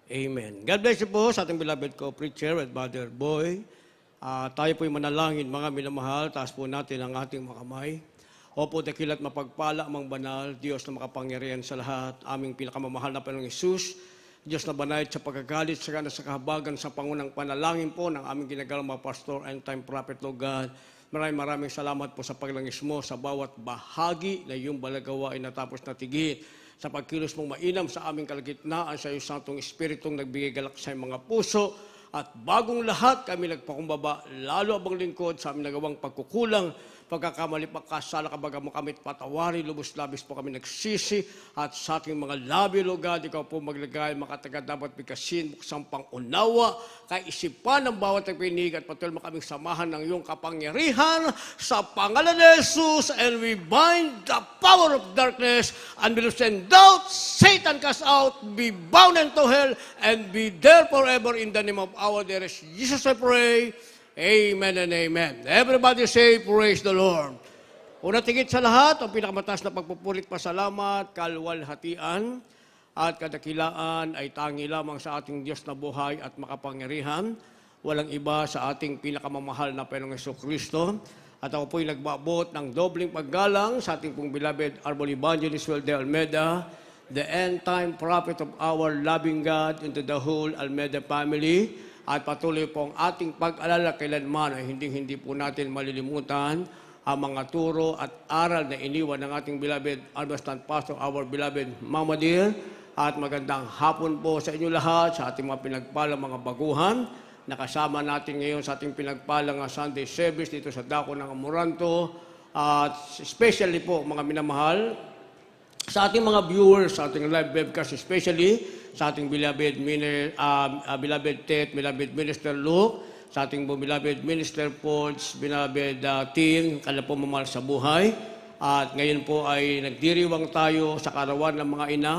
Amen. God bless you po sa ating beloved co-preacher with Brother Boy. Tayo po'y manalangin, mga minamahal. Taas po natin ang ating mga kamay. Opo, dakila't mapagpala amang banal, Diyos na makapangyarihan sa lahat, aming pinakamamahal na Panginoong Hesus, Diyos na banayad sa pagkagalit, sa kahabagan, sa pangunang panalangin po ng aming ginagalang mga pastor and time prophet, Lord God. Maraming salamat po sa paglangis mo sa bawat bahagi na iyong balagawa ay natapos na tigit. Sa pagkilos mong mainam sa aming kalagitnaan sa iyong Santong Espiritong nagbigay galak sa mga puso. At bagong lahat kami nagpakumbaba, lalo abang lingkod sa aming nagawang pagkukulang, pagkakamali, pagkasala, kabaga mo kami patawari, lubos-labis po kami nagsisi, at sa aking mga labi, Lugad, ikaw po maglagay, makataga dapat bigkasin, buksang pangunawa, kaisipan ng bawat nagpinig, at patuloy mo kaming samahan ng iyong kapangyarihan, sa pangalan ni Jesus, and we bind the power of darkness, and we send out, Satan cast out, be bound into hell, and be there forever in the name of our dearest Jesus, I pray. Amen and amen. Everybody say, praise the Lord. Una tigit sa lahat, ang pinakamataas na pagpupulit pasalamat, kalwalhatian, at kadakilaan ay tangi lamang sa ating Diyos na buhay at makapangyarihan. Walang iba sa ating pinakamamahal na Panginoong Jesucristo. At ako po'y nagbabot ng dobling paggalang sa ating pong beloved Arbol Evangelist Well de Almeida, the end-time prophet of our loving God into the whole Almeida family. At patuloy po ang ating pag-alala kailanman ay hindi po natin malilimutan ang mga turo at aral na iniwan ng ating beloved Albastan Pastor, our beloved Mama Dear. At magandang hapon po sa inyo lahat, sa ating mga pinagpalang mga baguhan. Nakasama natin ngayon sa ating pinagpalang Sunday service dito sa Dako ng Amoranto. At especially po mga minamahal, sa ating mga viewers, sa ating live webcast, especially sa ating beloved Ted, beloved Minister Luke, sa ating beloved Minister Ports, beloved team, kala po mamahal sa buhay. At ngayon po ay nagdiriwang tayo sa karawan ng mga ina.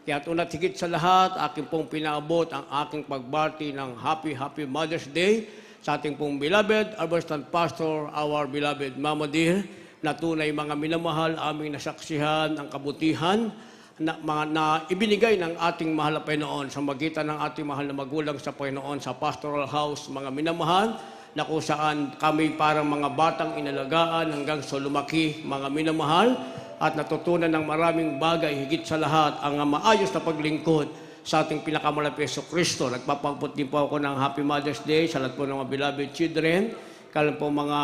Kaya una't higit sa lahat, aking pong pinaabot ang aking pagbati ng Happy Mother's Day sa ating pong beloved Albastan Pastor, our beloved Mama Dear, na tunay mga minamahal, aming nasaksihan ang kabutihan na ibinigay ng ating mahal na Panginoon sa magitan ng ating mahal na magulang sa Panginoon sa pastoral house, mga minamahal, na kung saan kami parang mga batang inalagaan hanggang sa lumaki, mga minamahal, at natutunan ng maraming bagay, higit sa lahat, ang maayos na paglingkod sa ating pinakamalapit sa Kristo. Nagpapagput din po ako ng Happy Mother's Day sa lahat po ng mga beloved children, kalan po mga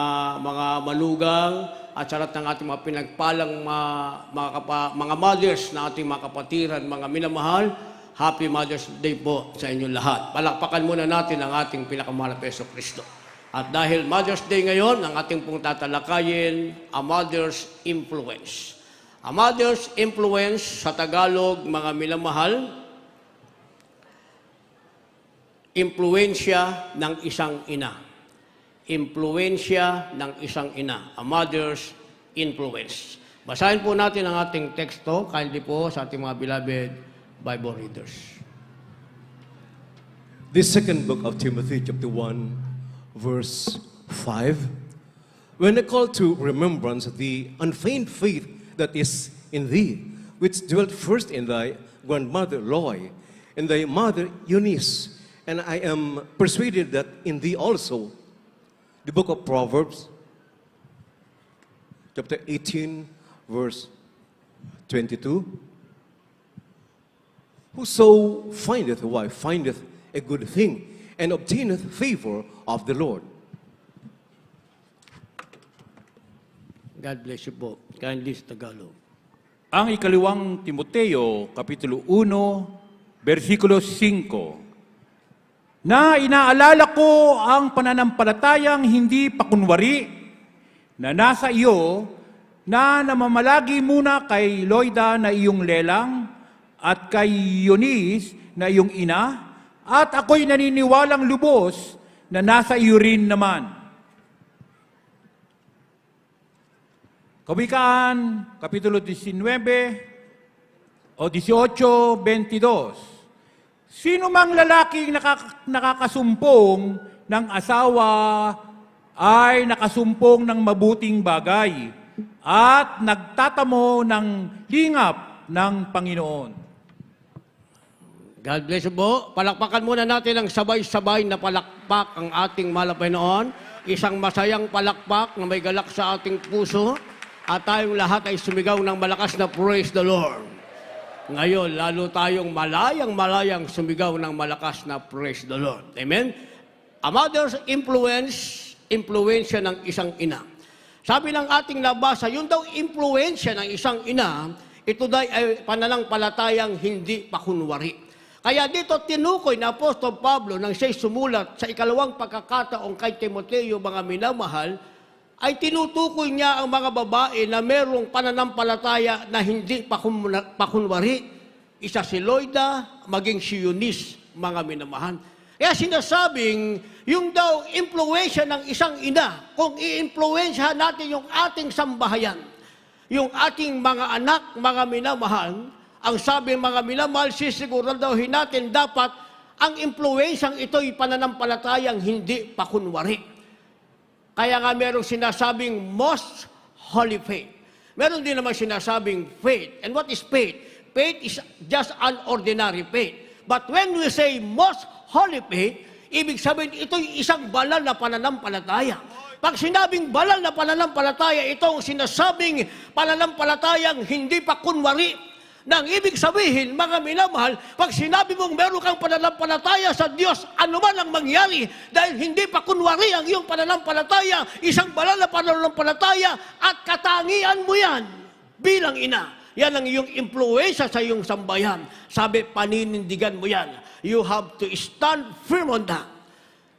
manugang, at sa lahat ng ating mga pinagpalang mga mothers na ating mga kapatiran, mga minamahal. Happy Mother's Day po sa inyo lahat. Palakpakan muna natin ang ating pinakamahal na Peso Kristo. At dahil Mother's Day ngayon, ang ating pong tatalakayin, a mother's influence. A mother's influence sa Tagalog, mga minamahal, impluensya ng isang ina. Impluensya ng isang ina. A mother's influence. Basahin po natin ang ating teksto, kindly po sa ating mga beloved Bible readers. The second book of Timothy, chapter 1, verse 5. When I call to remembrance the unfeigned faith that is in thee, which dwelt first in thy grandmother Loy, and thy mother Eunice, and I am persuaded that in thee also. The book of Proverbs, chapter 18, verse 22. Whoso findeth a wife findeth a good thing, and obtaineth favor of the Lord. God bless you po. Kindly sa Tagalog. Ang ikalawang Timoteo, Kapitulo 1, versikulo 5. Na inaalala ko ang pananampalatayang hindi pakunwari na nasa iyo, na namamalagi muna kay Loida na iyong lelang at kay Eunice na iyong ina, at ako'y naniniwalang lubos na nasa iyo rin naman. Kawikaan, Kapitulo 19 o 18:22. Sino mang lalaking nakakasumpong ng asawa ay nakasumpong ng mabuting bagay at nagtatamo ng lingap ng Panginoon. God bless you po. Palakpakan muna natin ang sabay-sabay na palakpak ang ating mahal na Panginoon. Isang masayang palakpak na may galak sa ating puso. At tayong lahat ay sumigaw ng malakas na praise the Lord. Ngayon, lalo tayong malayang sumigaw ng malakas na praise the Lord. Amen? A mother's impluensya ng isang ina. Sabi ng ating nabasa, yun daw impluensya ng isang ina, ito daw ay pananampalatayang hindi pakunwari. Kaya dito tinukoy na Apostol Pablo nang siya'y sumulat sa ikalawang pagkakataong kay Timoteo, mga minamahal, ay tinutukoy niya ang mga babae na merong pananampalataya na hindi pakunwari. Isa si Loida, maging si Eunice, mga minamahal. Kaya sinasabing, yung daw impluensya ng isang ina, kung i-impluensyahan natin yung ating sambahayan, yung ating mga anak, mga minamahal, ang sabi mga minamahal, sisiguraduhin natin dapat ang impluensyang ito'y pananampalatayang hindi pakunwari. Kaya nga merong sinasabing most holy faith. Meron din naman sinasabing faith. And what is faith? Faith is just an ordinary faith. But when we say most holy faith, ibig sabihin ito'y isang banal na pananampalataya. Pag sinabing banal na pananampalataya, itong sinasabing pananampalatayang hindi pakunwari. Nang ibig sabihin, mga minamahal, pag sinabi mong meron kang pananampalataya sa Diyos, ano man ang mangyari, dahil hindi pa kunwari ang iyong pananampalataya, isang banal na pananampalataya, at katangian mo yan bilang ina. Yan ang iyong impluensya sa iyong sambayan. Sabi, paninindigan mo yan. You have to stand firm on that.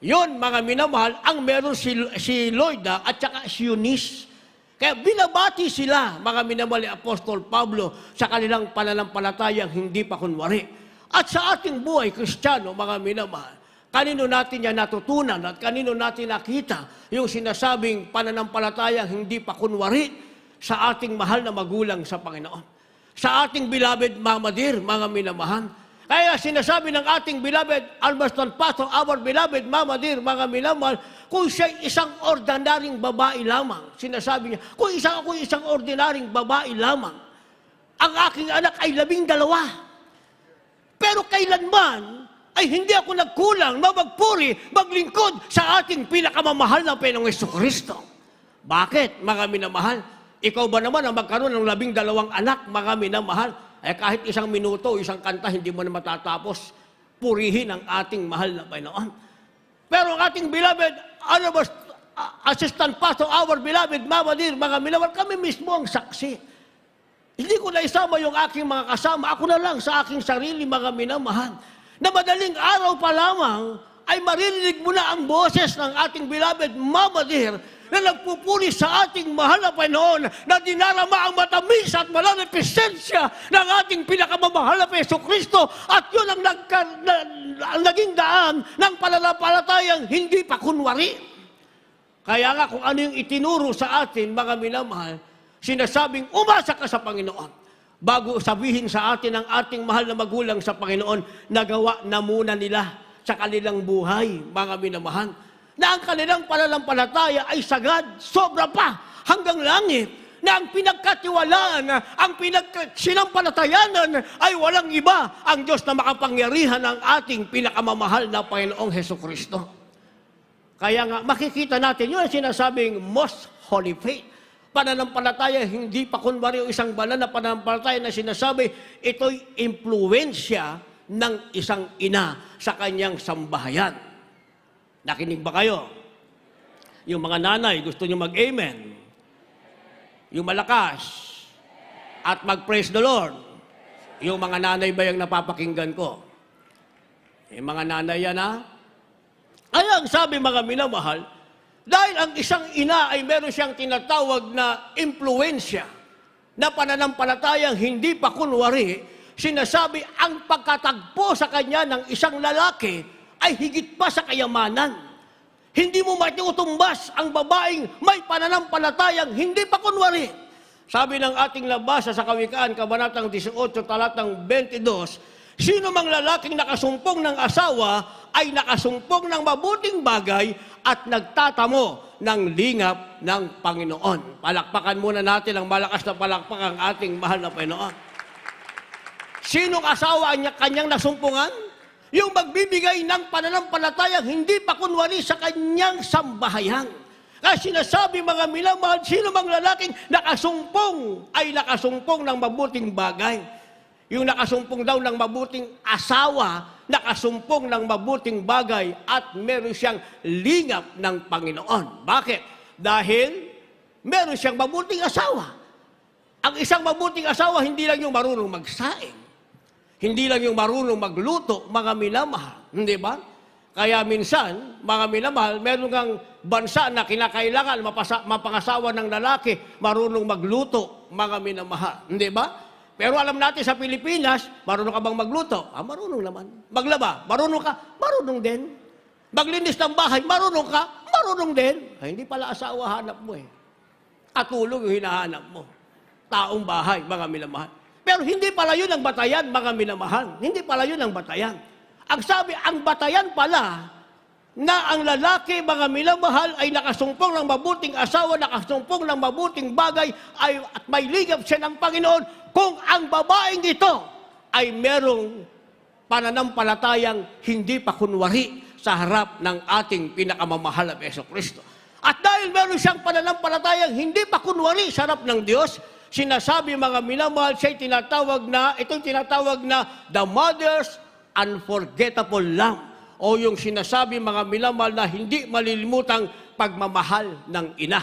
Yun, mga minamahal, ang meron si Loida at saka si Eunice. Kaya binabati sila, mga minamahal ni Apostol Pablo, sa kanilang pananampalatayang hindi pa kunwari. At sa ating buhay, Kristiyano, mga minamahal, kanino natin yan natutunan at kanino natin nakita yung sinasabing pananampalatayang hindi pa kunwari sa ating mahal na magulang sa Panginoon. Sa ating beloved Mama Dear, mga minamahal. Kaya sinasabi ng ating beloved Almaston Pastor, our beloved Mama Dear, mga minamahal, kung siya isang ordinaryong babae lamang, sinasabi niya, kung ako isang ordinaryong babae lamang, ang aking anak ay 12. Pero kailanman ay hindi ako nagkulang na magpuri, maglingkod sa ating pinakamamahal na Panginoong Jesucristo. Bakit, mga minamahal? Ikaw ba naman ang magkaroon ng 12 anak, mga minamahal? Kahit isang minuto, isang kanta, hindi mo na matatapos purihin ang ating mahal na Panginoon. Pero ang ating beloved, Assistant Pastor, our beloved Mama Dear, mga minamahal, kami mismo ang saksi. Hindi ko na isama yung aking mga kasama, ako na lang sa aking sarili, mga minamahal. Na madaling araw pa lamang, ay maririnig mo na ang boses ng ating beloved Mama Dear, na nagpupuri sa ating mahal na Panginoon na dinarama ang matamis at malang na presensya ng ating pinakamamahal na Jesucristo at yun ang naging daan ng pananampalatayang hindi pa kunwari. Kaya nga kung ano yung itinuro sa atin, mga minamahal, sinasabing umasa ka sa Panginoon. Bago sabihin sa atin ng ating mahal na magulang sa Panginoon, nagawa na muna nila sa kanilang buhay, mga minamahal, na ang kanilang pananampalataya ay sagad, sobra pa, hanggang langit, na ang pinagkatiwalaan, ang sinampalatayanan ay walang iba, ang Diyos na makapangyarihan ng ating pinakamamahal na Panginoong Jesucristo. Kaya nga, makikita natin yun ang sinasabing most holy faith. Pananampalataya, hindi pa kunwari o isang banal na pananampalataya na sinasabi, ito'y impluensya ng isang ina sa kanyang sambahayan. Nakinig ba kayo? Yung mga nanay, gusto nyo mag-amen. Yung malakas. At mag-praise the Lord. Yung mga nanay ba yung napapakinggan ko? Yung mga nanay yan, ha? Ay, ang sabi mga minamahal, dahil ang isang ina ay meron siyang tinatawag na impluensya, na pananampalatayang hindi pa kunwari, sinasabi ang pagkatagpo sa kanya ng isang lalaki ay higit pa sa kayamanan. Hindi mo matiutumbas ang babaeng may pananampalatayang hindi pa kunwari. Sabi ng ating nabasa sa Kawikaan, Kabanatang 18, talatang 22, sino mang lalaking nakasumpong ng asawa ay nakasumpong ng mabuting bagay at nagtatamo ng lingap ng Panginoon. Palakpakan muna natin ang malakas na palakpak ang ating mahal na Panginoon. Sinong asawa ang kanyang nasumpungan? Yung magbibigay ng pananampalatayang hindi pa kunwari sa kanyang sambahayan. Kasi sinasabi, mga minamahal, sino mang lalaking nakasumpong ay nakasumpong ng mabuting bagay. Yung nakasumpong daw ng mabuting asawa, nakasumpong ng mabuting bagay at meron siyang lingap ng Panginoon. Bakit? Dahil meron siyang mabuting asawa. Ang isang mabuting asawa, hindi lang yung marunong magsaing. Hindi lang yung marunong magluto, mga minamahal. Hindi ba? Kaya minsan, mga minamahal, meron kang bansa na kinakailangan mapangasawa ng lalaki, marunong magluto, mga minamahal. Hindi ba? Pero alam natin sa Pilipinas, marunong ka bang magluto? Marunong naman. Maglaba, marunong ka? Marunong din. Maglinis ng bahay, marunong ka? Marunong din. Ay, hindi pala asawa hanap mo eh. Katulong yung hinahanap mo. Taong bahay, mga minamahal. Pero hindi pala yun ang batayan, mga minamahal. Hindi pala yun ang batayan. Ang sabi, ang batayan pala na ang lalaki, mga minamahal, ay nakasumpong ng mabuting asawa, nakasumpong ng mabuting bagay, at may ligap siya ng Panginoon kung ang babaeng ito ay merong pananampalatayang hindi pa kunwari sa harap ng ating pinakamamahal na Jesucristo. At dahil meron siyang pananampalatayang hindi pa kunwari sa harap ng Diyos, sinasabi, mga minamahal, siya'y tinatawag na, itong tinatawag na the mother's unforgettable lamb. O yung sinasabi, mga minamahal, na hindi malilimutang pagmamahal ng ina.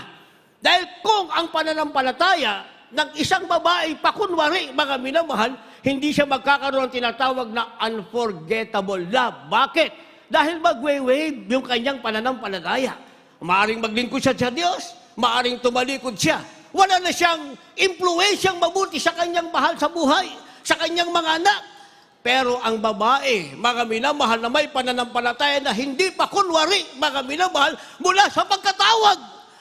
Dahil kung ang pananampalataya ng isang babae pakunwari, mga minamahal, hindi siya magkakaroon ng tinatawag na unforgettable love. Bakit? Dahil magwe-wave yung kanyang pananampalataya. Maaring maglingkod siya sa Diyos, maaring tumalikod siya. Wala na siyang impluwensyang mabuti sa kanyang mahal sa buhay, sa kanyang mga anak. Pero ang babae, mga minamahal, na may pananampalataya na hindi pa kunwari, mga minamahal, mula sa pagkatawag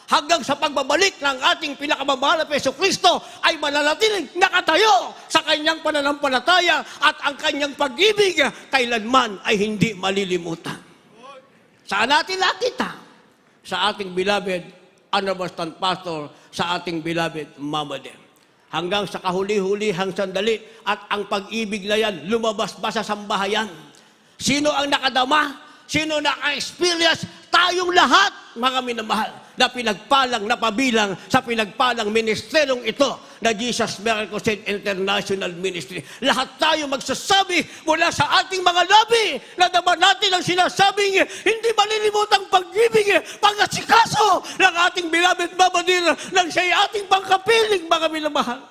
hanggang sa pagbabalik ng ating pinakamamahal na Jesucristo, ay mananatiling nakatayo sa kanyang pananampalataya at ang kanyang pag-ibig kailanman ay hindi malilimutan. Saan natin nakita? Sa ating beloved Honorable Stand Pastor, sa ating beloved Mama Dem. Hanggang sa kahuli-hulihang sandali at ang pag-ibig na yan lumabas ba sa sambahayan? Sino ang nakadama? Sino naka-experience? Tayong lahat, mga minamahal, na pinagpalang, napabilang sa pinagpalang ministeryong ito na Jesus Miracle Saint International Ministry. Lahat tayo magsasabi mula sa ating mga labi na naman natin ang sinasabing hindi malilimutang pag-ibig, pag-asikaso ng ating beloved Mama Dear nang siya'y ating pangkapiling, mga minamahal.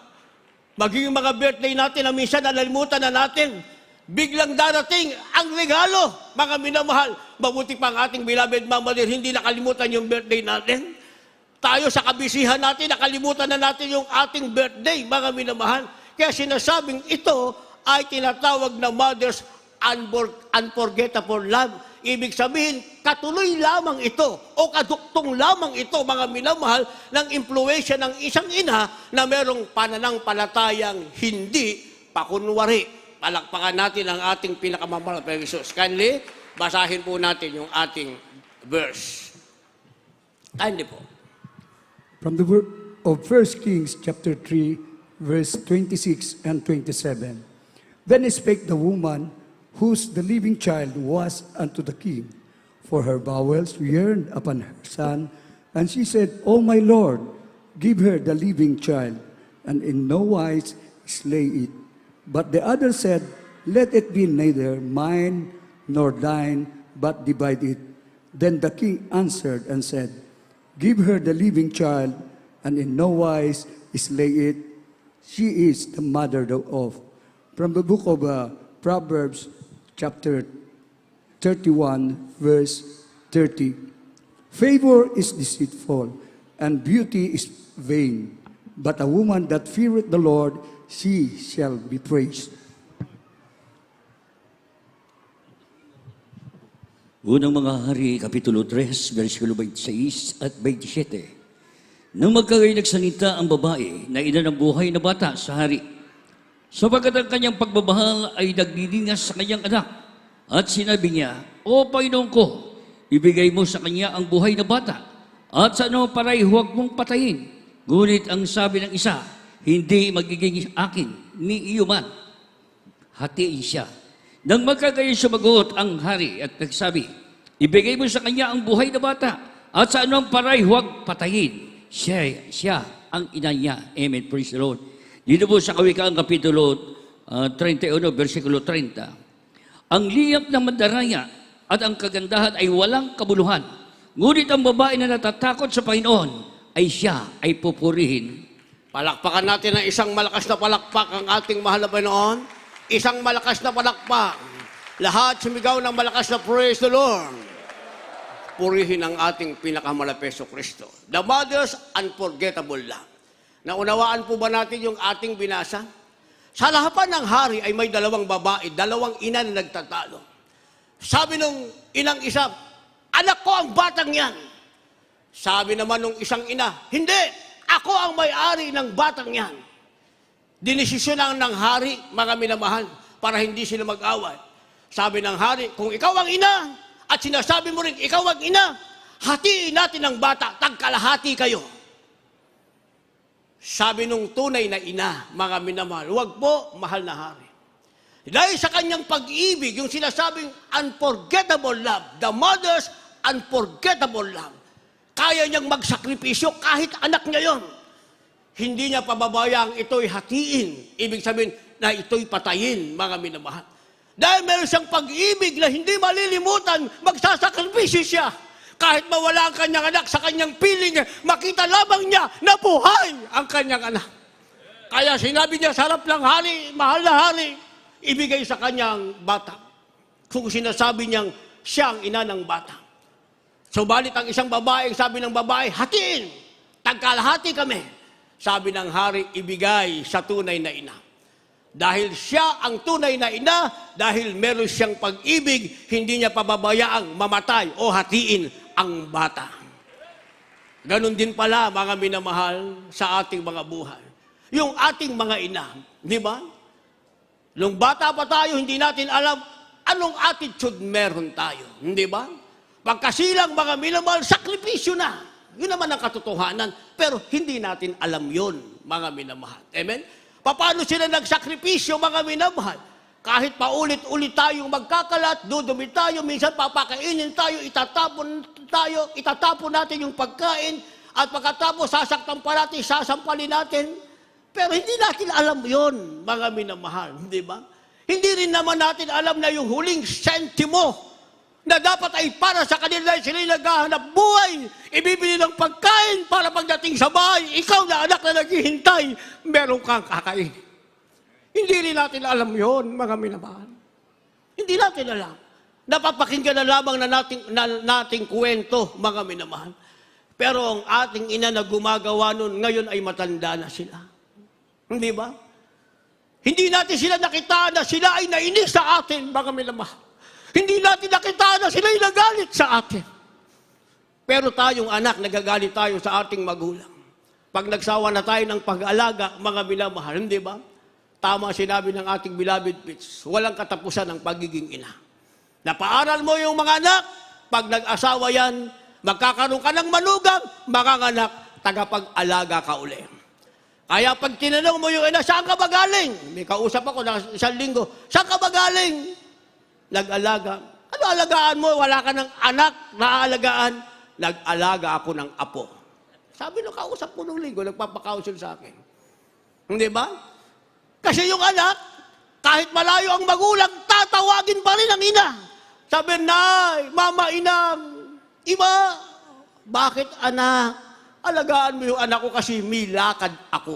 Maging mga birthday natin na minsan nalalimutan na natin. Biglang darating ang regalo, mga minamahal. Mabuti pa ang ating beloved Mama Dear, hindi nakalimutan yung birthday natin. Tayo sa kabisihan natin, nakalimutan na natin yung ating birthday, mga minamahal. Kaya sinasabing ito ay tinatawag na Mother's Unforgettable Love. Ibig sabihin, katuloy lamang ito o kaduktong lamang ito, mga minamahal, ng impluwensya ng isang ina na merong pananampalatayang hindi pakunwari. Palakpakan natin ang ating pinakamamahal na Jesus. Kindly, basahin po natin yung ating verse. Kindly po. From the book of 1 Kings chapter 3, verse 26 and 27. Then spake the woman whose the living child was unto the king, for her bowels yearned upon her son, and she said, O my Lord, give her the living child, and in no wise slay it. But the other said, Let it be neither mine nor thine, but divide it. Then the king answered and said, Give her the living child, and in no wise slay it. She is the mother thereof. From the book of Proverbs, chapter 31, verse 30. Favor is deceitful, and beauty is vain. But a woman that feareth the Lord, she shall be praised. Unang mga hari, Kapitulo 3, versikulo 26 at 27. Nang magkagay nagsalita ang babae na ina ng buhay na bata sa hari, sapagkat ang kanyang pagmamahal ay nagdiningas sa kanyang anak, at sinabi niya, O Panginoon ko, ibigay mo sa kanya ang buhay na bata, at sa ano paray huwag mong patayin. Ngunit ang sabi ng isa, hindi magiging akin ni iyo man. hatiin siya. Nang magkagayon sumagot ang hari at nagsabi, ibigay mo sa kanya ang buhay na bata at sa anong paray huwag patayin. Siya ang ina niya. Amen. Praise the Lord. Dito po sa Kawikaan Kapitulo 31, versikulo 30. Ang liyap ng mandaraya at ang kagandahan ay walang kabuluhan. Ngunit ang babae na natatakot sa Panginoon ay siya ay pupurihin. Palakpakan natin ng isang malakas na palakpak ang ating mahal na Panginoon. Isang malakas na palakpak. Lahat sumigaw ng malakas na praise the Lord. Purihin ang ating pinakamalapeso Kristo. The Mother's Unforgettable Love. Naunawaan po ba natin yung ating binasa? Sa harapan ng hari ay may dalawang babae, dalawang ina na nagtatalo. Sabi nung inang isa, anak ko ang batang yan. Sabi naman nung isang ina, hindi, ako ang may-ari ng batang yan. Dinesisyonan ng hari, mga minamahal, para hindi sila mag-away. Sabi ng hari, kung ikaw ang ina, at sinasabi mo rin, ikaw ang ina, hatiin natin ang bata, tagkalahati kayo. Sabi nung tunay na ina, mga minamahal, huwag po, mahal na hari. Dahil sa kanyang pag-ibig, yung sinasabing unforgettable love, the mother's unforgettable love, kaya niyang magsakripisyo kahit anak niya yon. Hindi niya pababayang ito'y hatiin. Ibig sabihin na ito'y patayin, mga minamahal. Dahil meron siyang pag-ibig na hindi malilimutan, magsasakripisyo siya. Kahit mawala ang kanyang anak sa kanyang piling, makita lamang niya na buhay ang kanyang anak. Kaya sinabi niya sa harap ng hari, mahal na hari, ibigay sa kanyang bata. Kung sinasabi niyang siya ang ina ng bata. Subalit ang isang babae, sabi ng babae, hatiin, tagkalahati kami. Sabi ng hari, ibigay sa tunay na ina. Dahil siya ang tunay na ina, dahil meron siyang pag-ibig, hindi niya pababayaang mamatay o hatiin ang bata. Ganon din pala, mga minamahal, sa ating mga buhay. Yung ating mga ina, di ba? Nung bata pa tayo, hindi natin alam anong attitude meron tayo. Di ba? Pagkasilang mga minamahal, sakripisyo na. Yun naman ang katotohanan. Pero hindi natin alam yun, mga minamahal. Amen? Paano sila nagsakripisyo, mga minamahal? Kahit paulit-ulit tayong magkakalat, dudumi tayo, minsan papakainin tayo, itatapon natin yung pagkain, at pagkatapos sasaktan pa natin, sasampalin natin. Pero hindi natin alam yon, mga minamahal, di ba? Hindi rin naman natin alam na yung huling sentimo na dapat ay para sa kanila dahil sila naghahanap buhay, ibibili ng pagkain para pagdating sa bahay, ikaw na anak na naghihintay, meron kang kakain. Hindi rin natin alam yon, mga minamahal. Hindi natin alam. Napapakinggan na lamang na nating kwento, mga minamahal. Pero ang ating ina na gumagawa nun, ngayon ay matanda na sila. Hindi ba? Hindi natin sila nakita na sila ay nainis sa atin, mga minamahal. Hindi natin nakita na sila ay nagalit sa atin. Pero tayong anak, nagagalit tayo sa ating magulang. Pag nagsawa na tayo ng pag-alaga, mga minamahal, hindi ba? Tama sinabi ng ating beloved Pitts, walang katapusan ng pagiging ina. Napaaral mo yung mga anak, pag nag-asawa yan, magkakaroon ka ng manugang, makanganak, tagapag-alaga ka uli. Kaya pag tinanong mo yung ina, saan ka ba galing? May kausap ako ng isang linggo, saan ka ba galing? Nag-alaga. Ano alagaan mo? Wala ka ng anak na aalagaan. Nag-alaga ako ng apo. Sabi nung kausap ko nung linggo, nagpapakaunsel sa akin. Hindi ba? Kasi yung anak, kahit malayo ang magulang, tatawagin pa rin ang ina. Sabi, nay, mama, inang, ima, bakit anak? Alagaan mo yung anak ko kasi may lakad ako.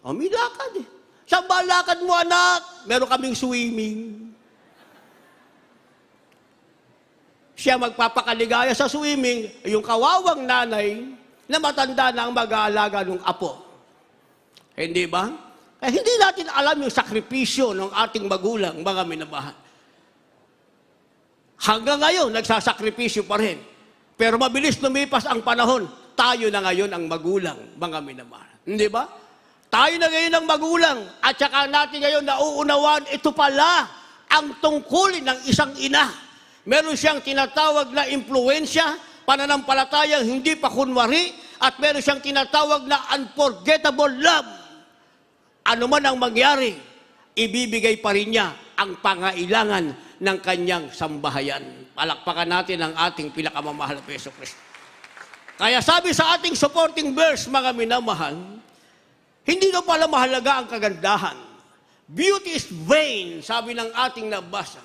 O, may lakad eh. Saan ba lakad mo, anak? Meron kaming swimming. Siya magpapakaligaya sa swimming, yung kawawang nanay na matanda na ang mag-aalaga ng apo. Hindi ba? Eh, hindi natin alam yung sakripisyo ng ating magulang, mga minamahal. Hanggang ngayon, nagsasakripisyo pa rin. Pero mabilis lumipas ang panahon, tayo na ngayon ang magulang, mga minamahal. Hindi ba? Tayo na ngayon ang magulang, at saka natin ngayon nauunawaan, ito pala ang tungkulin ng isang ina. Meron siyang tinatawag na impluensya, pananampalatayang hindi pa kunwari, at meron siyang tinatawag na unforgettable love. Ano man ang mangyari, ibibigay pa rin niya ang pangailangan ng kanyang sambahayan. Palakpakan natin ang ating pinakamamahal na Yesu Kristo. Kaya sabi sa ating supporting verse, mga minamahal, hindi na pala mahalaga ang kagandahan. Beauty is vain, sabi ng ating nabasa.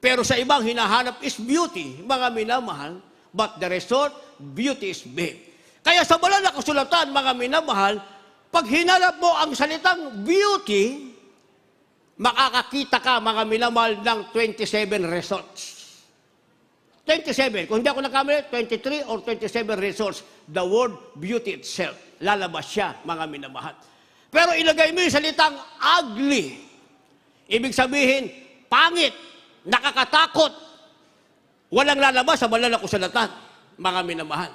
Pero sa ibang hinahanap is beauty, mga minamahal, but the result, beauty is vain. Kaya sa banal na kasulatan, mga minamahal, pag hinanap mo ang salitang beauty, makakakita ka, mga minamahal, ng 27 results. 27, kung hindi ako nakamali, 23 or 27 results, the word beauty itself, lalabas siya, mga minamahal. Pero ilagay mo yung salitang ugly. Ibig sabihin, pangit, nakakatakot, walang lalabas sa banal na kasulatan, mga minamahal.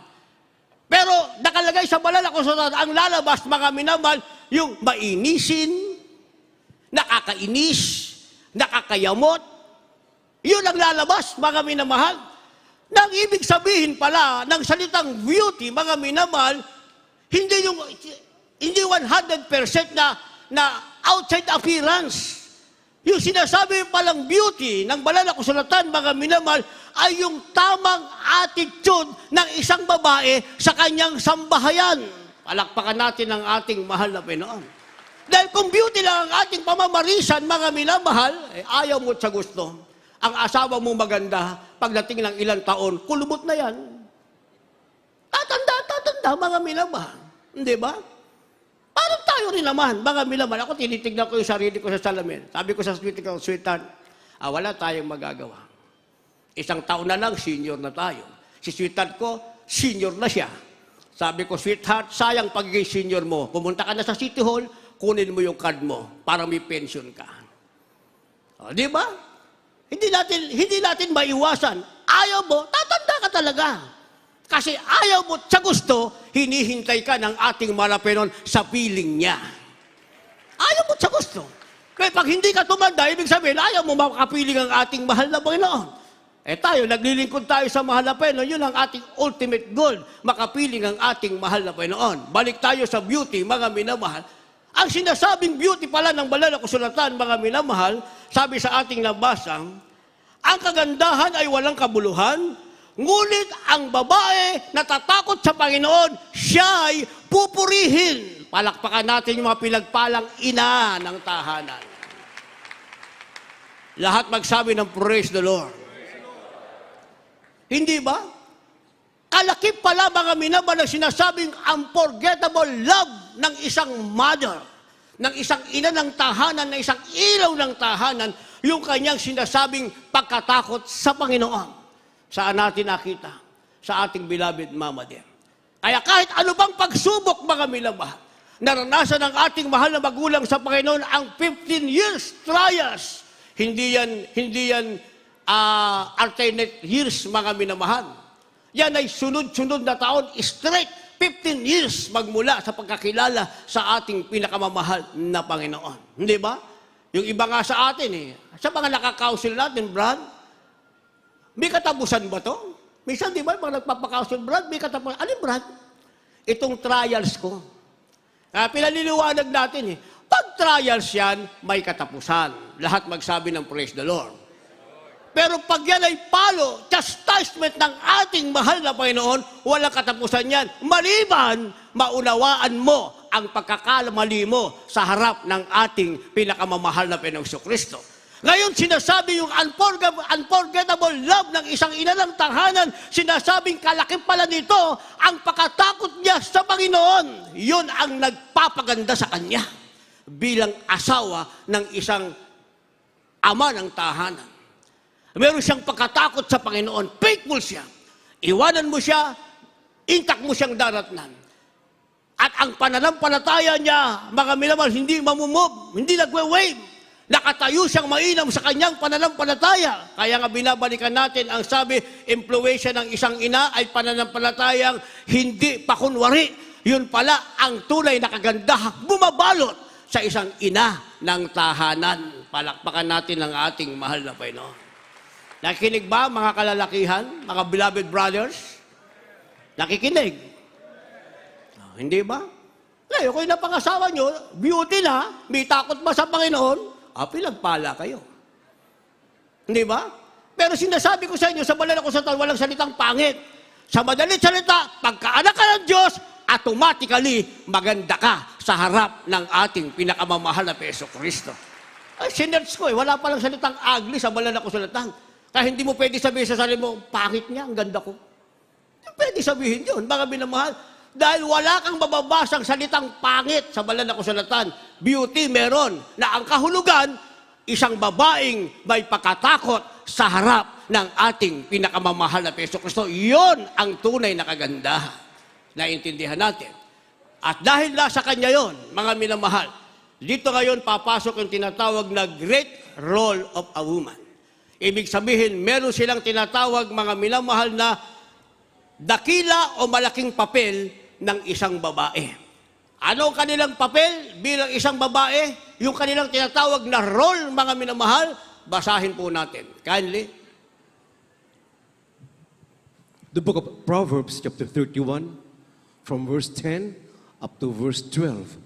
Pero nakalagay sa banal na kasulatan, ang lalabas, mga minamahal, yung mainisin, nakakainis, nakakayamot, yun ang lalabas, mga minamahal. Nang ibig sabihin pala ng salitang beauty, mga minamahal, hindi 100% na outside appearance. Yung sinasabi palang beauty ng banal na kasulatan, mga minamahal, ay yung tamang attitude ng isang babae sa kanyang sambahayan. Palakpakan natin ang ating mahal na Panginoon. Dahil kung beauty lang ang ating pamamarisan, mga minamahal, ayaw mo sa gusto. Ang asawa mo maganda, pagdating ng ilang taon, kulubot na yan. Tatanda, mga minamahal. Hindi ba? Parang tayo rin naman, mga minamahal. Ako tinitignan ko yung sarili ko sa salamin. Sabi ko sa sweetheart, wala tayong magagawa. Isang taon na lang, senior na tayo. Si sweetheart ko, senior na siya. Sabi ko, sweetheart, sayang pagiging senior mo. Pumunta ka na sa City Hall, kunin mo yung card mo para may pension ka. O, di ba? Hindi natin maiwasan. Ayaw mo, tatanda ka talaga. Kasi ayaw mo sa gusto, hinihintay ka ng ating malapenon sa piling niya. Ayaw mo sa gusto. Kaya pag hindi ka tumanda, ibig sabihin, ayaw mo makapiling ang ating mahal na Panginoon. Tayo, naglilingkod tayo sa mahal na Panginoon, yun ang ating ultimate goal, makapiling ang ating mahal na Panginoon. Balik tayo sa beauty, mga minamahal. Ang sinasabing beauty pala ng banal na kasulatan, mga minamahal, sabi sa ating nabasa, ang kagandahan ay walang kabuluhan, ngunit ang babae na tatakot sa Panginoon, siya'y pupurihin. Palakpakan natin yung mga pinagpalang ina ng tahanan. Lahat magsabi ng praise the Lord. Hindi ba? Kalakip pala, mga minamahal, ang sinasabing unforgettable love ng isang mother, ng isang ina ng tahanan, ng isang ilaw ng tahanan, yung kanyang sinasabing pagkatakot sa Panginoon. Saan natin nakita? Sa ating beloved Mama dear. Kaya kahit ano bang pagsubok, mga minamahal, naranasan ng ating mahal na magulang sa Panginoon ang 15 years trials. Hindi yan alternate years, mga minamahal. Yan ay sunod-sunod na taon, straight 15 years magmula sa pagkakilala sa ating pinakamamahal na Panginoon. Hindi ba? Yung iba nga sa atin sa mga nakakausil natin, Brad, may katapusan ba to? Minsan, di ba, pag nagpapakausil, Brad, may katapusan. Ano, Brad? Itong trials ko. Pinaliliwanag natin Pag trials yan, may katapusan. Lahat magsabi ng praise the Lord. Pero pag yan ay palo, chastisement ng ating mahal na Panginoon, walang katapusan yan. Maliban, maunawaan mo ang pagkakamali mo sa harap ng ating pinakamamahal na Panginoong Kristo. Ngayon, sinasabi yung unforgettable love ng isang ina ng tahanan, sinasabing kalaki pala nito ang pagkatakot niya sa Panginoon. Yun ang nagpapaganda sa kanya bilang asawa ng isang ama ng tahanan. Meron siyang pagkatakot sa Panginoon. Faithful siya. Iwanan mo siya, intak mo siyang daratnan. At ang pananampalataya niya, mga minamahal, hindi mamumove, hindi nagwe-wave. Nakatayo siyang mainam sa kanyang pananampalataya. Kaya nga binabalikan natin ang sabi, impluwensya ng isang ina ay pananampalatayang hindi pakunwari. Yun pala ang tunay na kagandahan, bumabalot sa isang ina ng tahanan. Palakpakan natin ang ating mahal na Panginoon. Nakikinig ba, mga kalalakihan, mga beloved brothers? Nakikinig? Hindi ba? Ngayon, kung napangasawa nyo, beauty na, may takot ba sa Panginoon? Pinagpala kayo. Hindi ba? Pero sinasabi ko sa inyo, sa banal na kasulatan, walang salitang pangit. Sa madalit salita, pagkaanak ka ng Diyos, automatically, maganda ka sa harap ng ating pinakamamahal na Peso Kristo. Ay, sinerts ko wala palang salitang ugly sa banal na kasulatan. Kaya hindi mo pwede sabihin sa sarili mo, pangit niya, ang ganda ko. Hindi pwede sabihin yun, mga minamahal. Dahil wala kang mababasang salitang pangit sa banal na kasulatan. Beauty meron, na ang kahulugan, isang babaeng may pagkatakot sa harap ng ating pinakamamahal na Peso Kristo. Iyon ang tunay na kagandahan. Naintindihan natin. At dahil nasa Kanya yon, mga minamahal, dito ngayon papasok yung tinatawag na great role of a woman. Ibig sabihin, meron silang tinatawag, mga minamahal, na dakila o malaking papel ng isang babae. Ano ang kanilang papel bilang isang babae? Yung kanilang tinatawag na role, mga minamahal, basahin po natin. Kindly. The book of Proverbs, chapter 31, from verse 10 up to verse 12.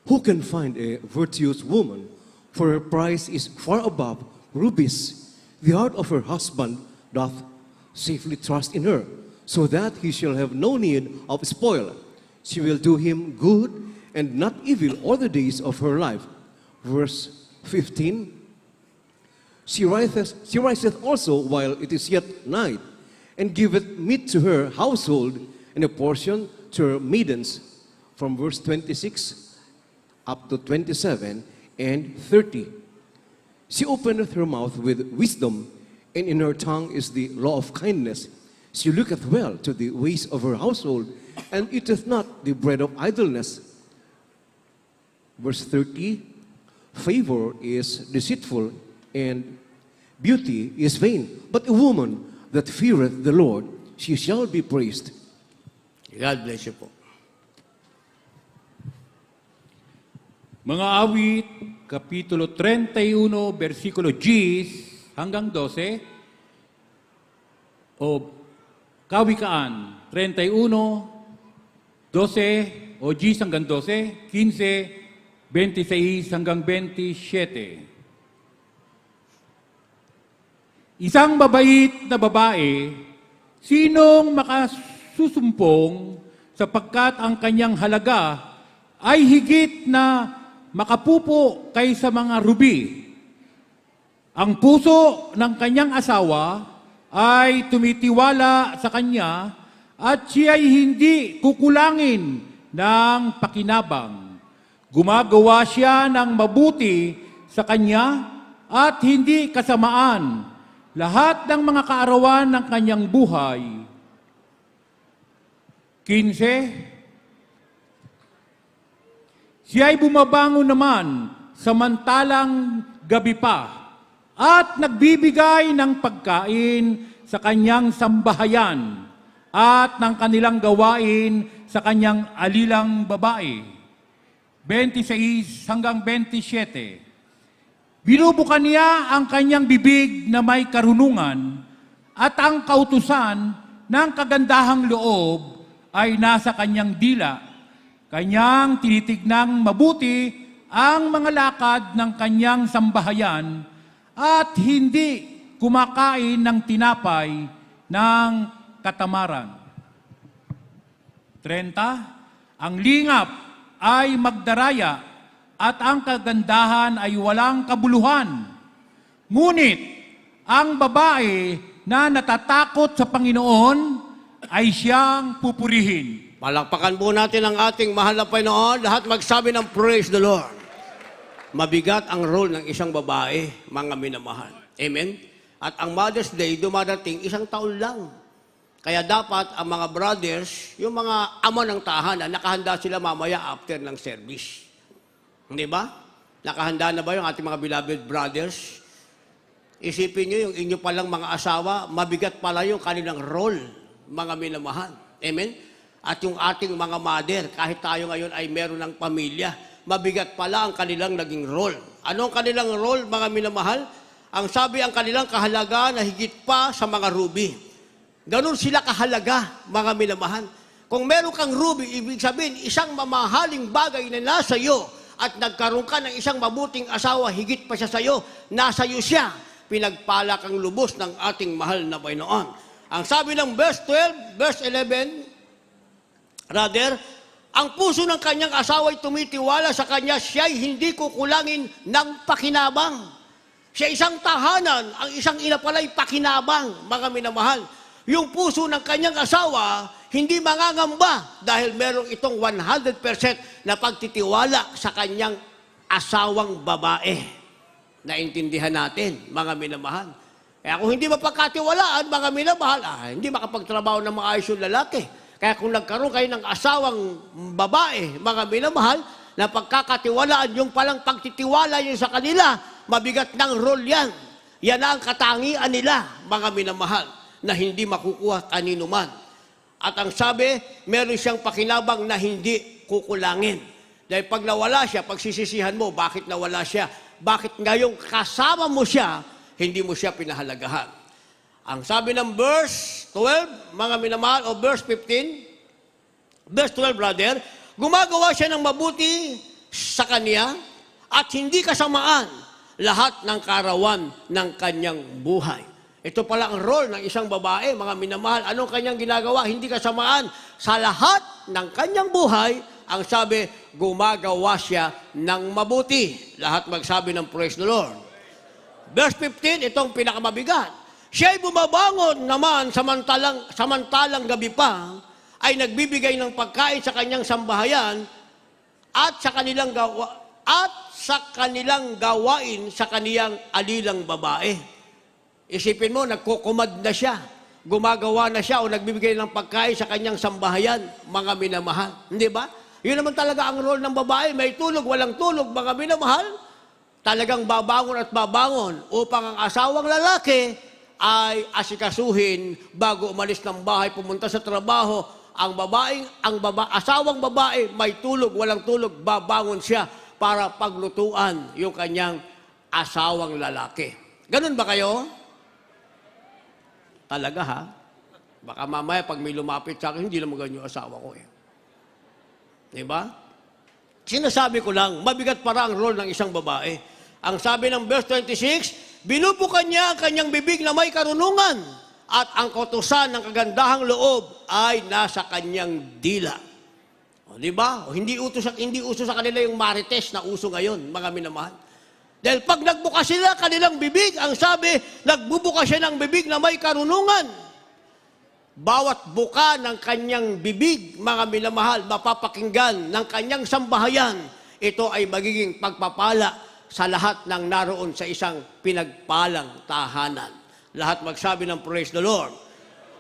Who can find a virtuous woman? For her price is far above rubies. The heart of her husband doth safely trust in her, so that he shall have no need of spoil. She will do him good and not evil all the days of her life. Verse 15. She riseth also while it is yet night, and giveth meat to her household, and a portion to her maidens. From verse 26 up to 27 and 30. She openeth her mouth with wisdom, and in her tongue is the law of kindness. She looketh well to the ways of her household, and eateth not the bread of idleness. Verse 30, favor is deceitful, and beauty is vain. But a woman that feareth the Lord, she shall be praised. God bless you po. Mga awit, Kapitulo 31, versikulo 10 hanggang 12, o Kawikaan 31, 12, o 10 hanggang 12, 15, 26 hanggang 27. Isang mabait na babae, sinong makasusumpong sapagkat ang kanyang halaga ay higit na makapupo kaysa mga rubi. Ang puso ng kanyang asawa ay tumitiwala sa kanya at siya ay hindi kukulangin ng pakinabang. Gumagawa siya ng mabuti sa kanya at hindi kasamaan lahat ng mga kaarawan ng kanyang buhay. 15. Siya ay bumabangon naman samantalang gabi pa at nagbibigay ng pagkain sa kanyang sambahayan at ng kanilang gawain sa kanyang alilang babae. 26 hanggang 27. Binubukan niya ang kanyang bibig na may karunungan at ang kautusan ng kagandahang loob ay nasa kanyang dila. Kanyang tinitignang mabuti ang mga lakad ng kanyang sambahayan at hindi kumakain ng tinapay ng katamaran. 30. Ang lingap ay magdaraya at ang kagandahan ay walang kabuluhan. Ngunit ang babae na natatakot sa Panginoon ay siyang pupurihin. Palakpakan po natin ang ating mahal na Panginoon. Lahat magsabi ng praise the Lord. Mabigat ang role ng isang babae, mga minamahal. Amen? At ang Mother's Day, dumadating 1 taon lang. Kaya dapat ang mga brothers, yung mga ama ng tahanan, nakahanda sila mamaya after ng service. Hindi ba? Nakahanda na ba yung ating mga beloved brothers? Isipin nyo, yung inyo palang mga asawa, mabigat pala yung kanilang role, mga minamahal. Amen? At yung ating mga mother, kahit tayo ngayon ay meron ng pamilya, mabigat pala ang kanilang naging role. Ano ang kanilang role, mga minamahal? Ang sabi ang kanilang kahalaga na higit pa sa mga ruby. Ganun sila kahalaga, mga minamahal. Kung meron kang ruby, ibig sabihin, isang mamahaling bagay na nasa iyo at nagkaroon ka ng isang mabuting asawa, higit pa siya sa iyo, nasa iyo siya. Pinagpala kang lubos ng ating mahal na Panginoon. Ang sabi ng verse 12, verse 11, rather, ang puso ng kanyang asawa ay tumitiwala sa kanya, siya'y hindi kukulangin ng pakinabang. Sa isang tahanan, ang isang ina pala'y pakinabang, mga minamahal. Yung puso ng kanyang asawa, hindi mangangamba dahil merong itong 100% na pagtitiwala sa kanyang asawang babae. Naintindihan natin, mga minamahal. Kaya kung hindi mapagkatiwalaan, mga minamahal, hindi makapagtrabaho ng maayos yung lalaki. Kaya kung nagkaroon kayo ng asawang babae, mga minamahal, na pagkakatiwalaan, yung palang pagtitiwala yun sa kanila, mabigat ng role yan. Yan ang katangian nila, mga minamahal, na hindi makukuha kanino man. At ang sabi, meron siyang pakinabang na hindi kukulangin. Dahil pag nawala siya, pagsisisihan mo, bakit nawala siya? Bakit ngayong kasama mo siya, hindi mo siya pinahalagahan? Ang sabi ng verse 12, mga minamahal, o verse 15, verse 12, brother, gumagawa siya ng mabuti sa kanya at hindi kasamaan lahat ng karawan ng kanyang buhay. Ito pala ang role ng isang babae, mga minamahal. Anong kanyang ginagawa? Hindi kasamaan. Sa lahat ng kanyang buhay, ang sabi, gumagawa siya ng mabuti. Lahat magsabi ng praise the Lord. Verse 15, itong pinakamabigat. Siya'y bumabangon naman samantalang gabi pa, ay nagbibigay ng pagkain sa kanyang sambahayan at sa kanilang gawain sa kaniyang alilang babae. Isipin mo, nagkukumad na siya, gumagawa na siya o nagbibigay ng pagkain sa kanyang sambahayan, mga minamahal. Hindi ba? Yun naman talaga ang role ng babae. May tulog, walang tulog, mga minamahal. Talagang babangon at babangon upang ang asawang lalaki ay asikasuhin bago umalis ng bahay, pumunta sa trabaho. Asawang babae, may tulog, walang tulog, babangon siya para paglutuan yung kanyang asawang lalaki. Ganun ba kayo? Talaga ha? Baka mamaya pag may lumapit sa akin, hindi naman ganyan yung asawa ko eh. Diba? Sinasabi ko lang, mabigat para ang role ng isang babae. Ang sabi ng verse 26, binubukan niya ang kanyang bibig na may karunungan at ang kautusan ng kagandahang loob ay nasa kanyang dila. O, diba? O, hindi uso sa kanila yung marites na uso ngayon, mga minamahal. Dahil pag nagbukas sila kanilang bibig, ang sabi, nagbubukas siya ng bibig na may karunungan. Bawat buka ng kanyang bibig, mga minamahal, mapapakinggan ng kanyang sambahayan, ito ay magiging pagpapala sa lahat ng naroon sa isang pinagpalang tahanan. Lahat magsabi ng praise the Lord.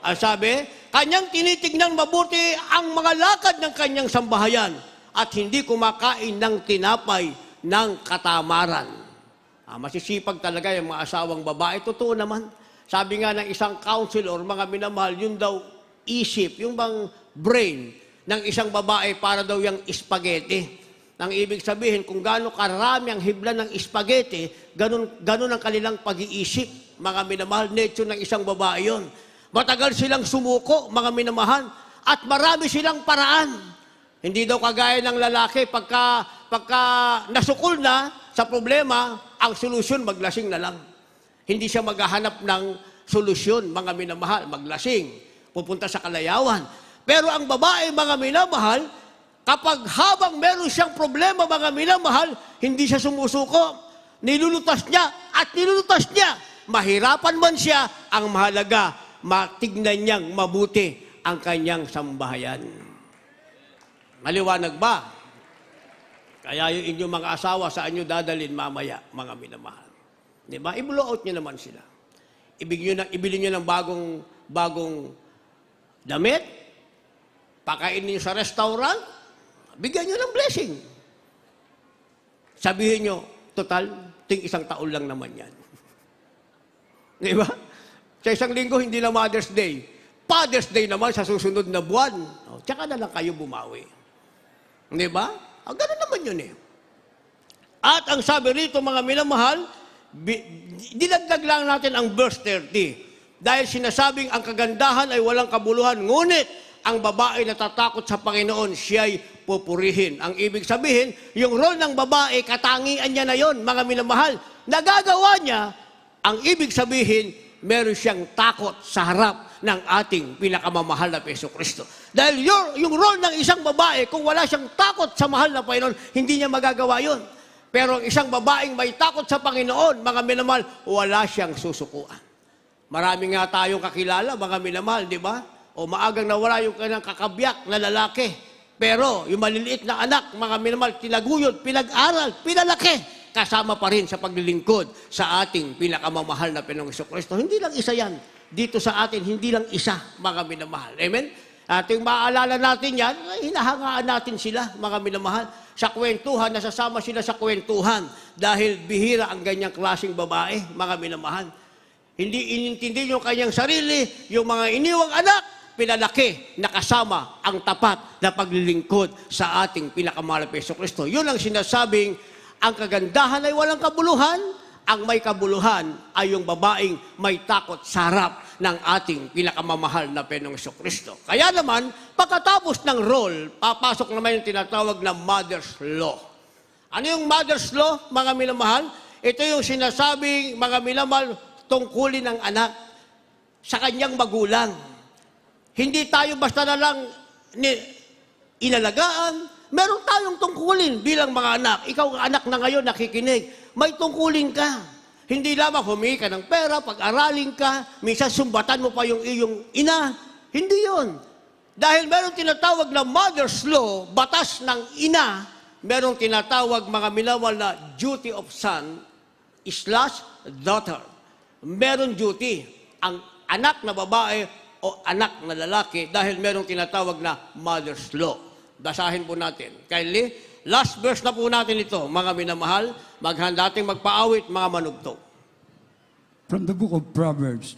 Ang sabi, kanyang tinitignan mabuti ang mga lakad ng kanyang sambahayan at hindi kumakain ng tinapay ng katamaran. Masisipag talaga yung mga asawang babae. Totoo naman. Sabi nga ng isang counselor, mga minamahal, yun daw isip, yung bang brain ng isang babae para daw yung spaghetti. Nang ibig sabihin, kung gaano karami ang hibla ng spaghetti, ganun ang kanilang pag-iisip. Mga minamahal, nature ng isang babae yun. Matagal silang sumuko, mga minamahal, at marami silang paraan. Hindi daw kagaya ng lalaki, pagka nasukol na sa problema, ang solusyon, maglasing na lang. Hindi siya maghahanap ng solusyon, mga minamahal, maglasing, pupunta sa kalayawan. Pero ang babae, mga minamahal, kapag habang meron siyang problema, mga minamahal, hindi siya sumusuko. Nilulutas niya at nilulutas niya. Mahirapan man siya, ang mahalaga, matignan niyang mabuti ang kanyang sambahayan. Maliwanag ba? Kaya yung inyong mga asawa, saan nyo dadalhin mamaya, mga minamahal? Di ba? I-blow out nyo naman sila. Ibili nyo ng bagong damit, pakainin nyo sa restaurant, bigyan nyo ng blessing. Sabihin nyo, total, isang taon lang naman yan. Di ba? Sa isang linggo, hindi na Mother's Day. Father's Day naman sa susunod na buwan. Tsaka na lang kayo bumawi. Di ba? Ganun naman yun eh. At ang sabi rito, mga minamahal, dinagdag lang natin ang verse 30. Dahil sinasabing ang kagandahan ay walang kabuluhan, ngunit ang babae na tatakot sa Panginoon, siya'y pupurihin. Ang ibig sabihin, yung role ng babae, katangian niya na yon, mga minamahal. Nagagawa niya, ang ibig sabihin, meron siyang takot sa harap ng ating pinakamamahal na Jesucristo. Dahil yung role ng isang babae, kung wala siyang takot sa mahal na Panginoon, hindi niya magagawa yon. Pero ang isang babaeng may takot sa Panginoon, mga minamahal, wala siyang susukuan. Marami nga tayong kakilala, mga minamahal, di ba? O maagang nawala yung kanyang kakabyak na lalaki. Pero yung maliliit na anak, mga minamahal, tinaguyod, pinag-aral, pinalaki, kasama pa rin sa paglilingkod sa ating pinakamamahal na Panginoong Jesucristo. Hindi lang isa yan. Dito sa atin, hindi lang isa, mga minamahal. Amen? At yung maaalala natin yan, hinahangaan natin sila, mga minamahal. Sa kwentuhan, nasasama sila sa kwentuhan dahil bihira ang ganyang klaseng babae, mga minamahal. Hindi inintindi yung kanyang sarili, yung mga iniwang anak, pinalaki na kasama ang tapat na paglilingkod sa ating pinakamahal na Jesucristo. Yun ang sinasabing, ang kagandahan ay walang kabuluhan, ang may kabuluhan ay yung babaeng may takot sa harap ng ating pinakamamahal na Panginoong Jesucristo. Kaya naman, pagkatapos ng role, papasok naman yung tinatawag na mother's law. Ano yung mother's law, mga minamahal? Ito yung sinasabing, mga minamahal, tungkulin ng anak sa kanyang magulang. Hindi tayo basta na lang inalagaan, meron tayong tungkulin bilang mga anak. Ikaw ang anak na ngayon nakikinig, may tungkulin ka. Hindi lamang humingi ka ng pera, pag-aralin ka, minsan sumbatan mo pa yung iyong ina. Hindi yon. Dahil meron tinatawag na mother's law, batas ng ina, meron tinatawag mga minawal na duty of son / daughter. Meron duty ang anak na babae o anak na lalaki dahil meron tinatawag na mother's law. Basahin po natin. Kindly, last verse na po natin ito, mga minamahal, maghanda nating magpaawit, mga manugtog. From the book of Proverbs,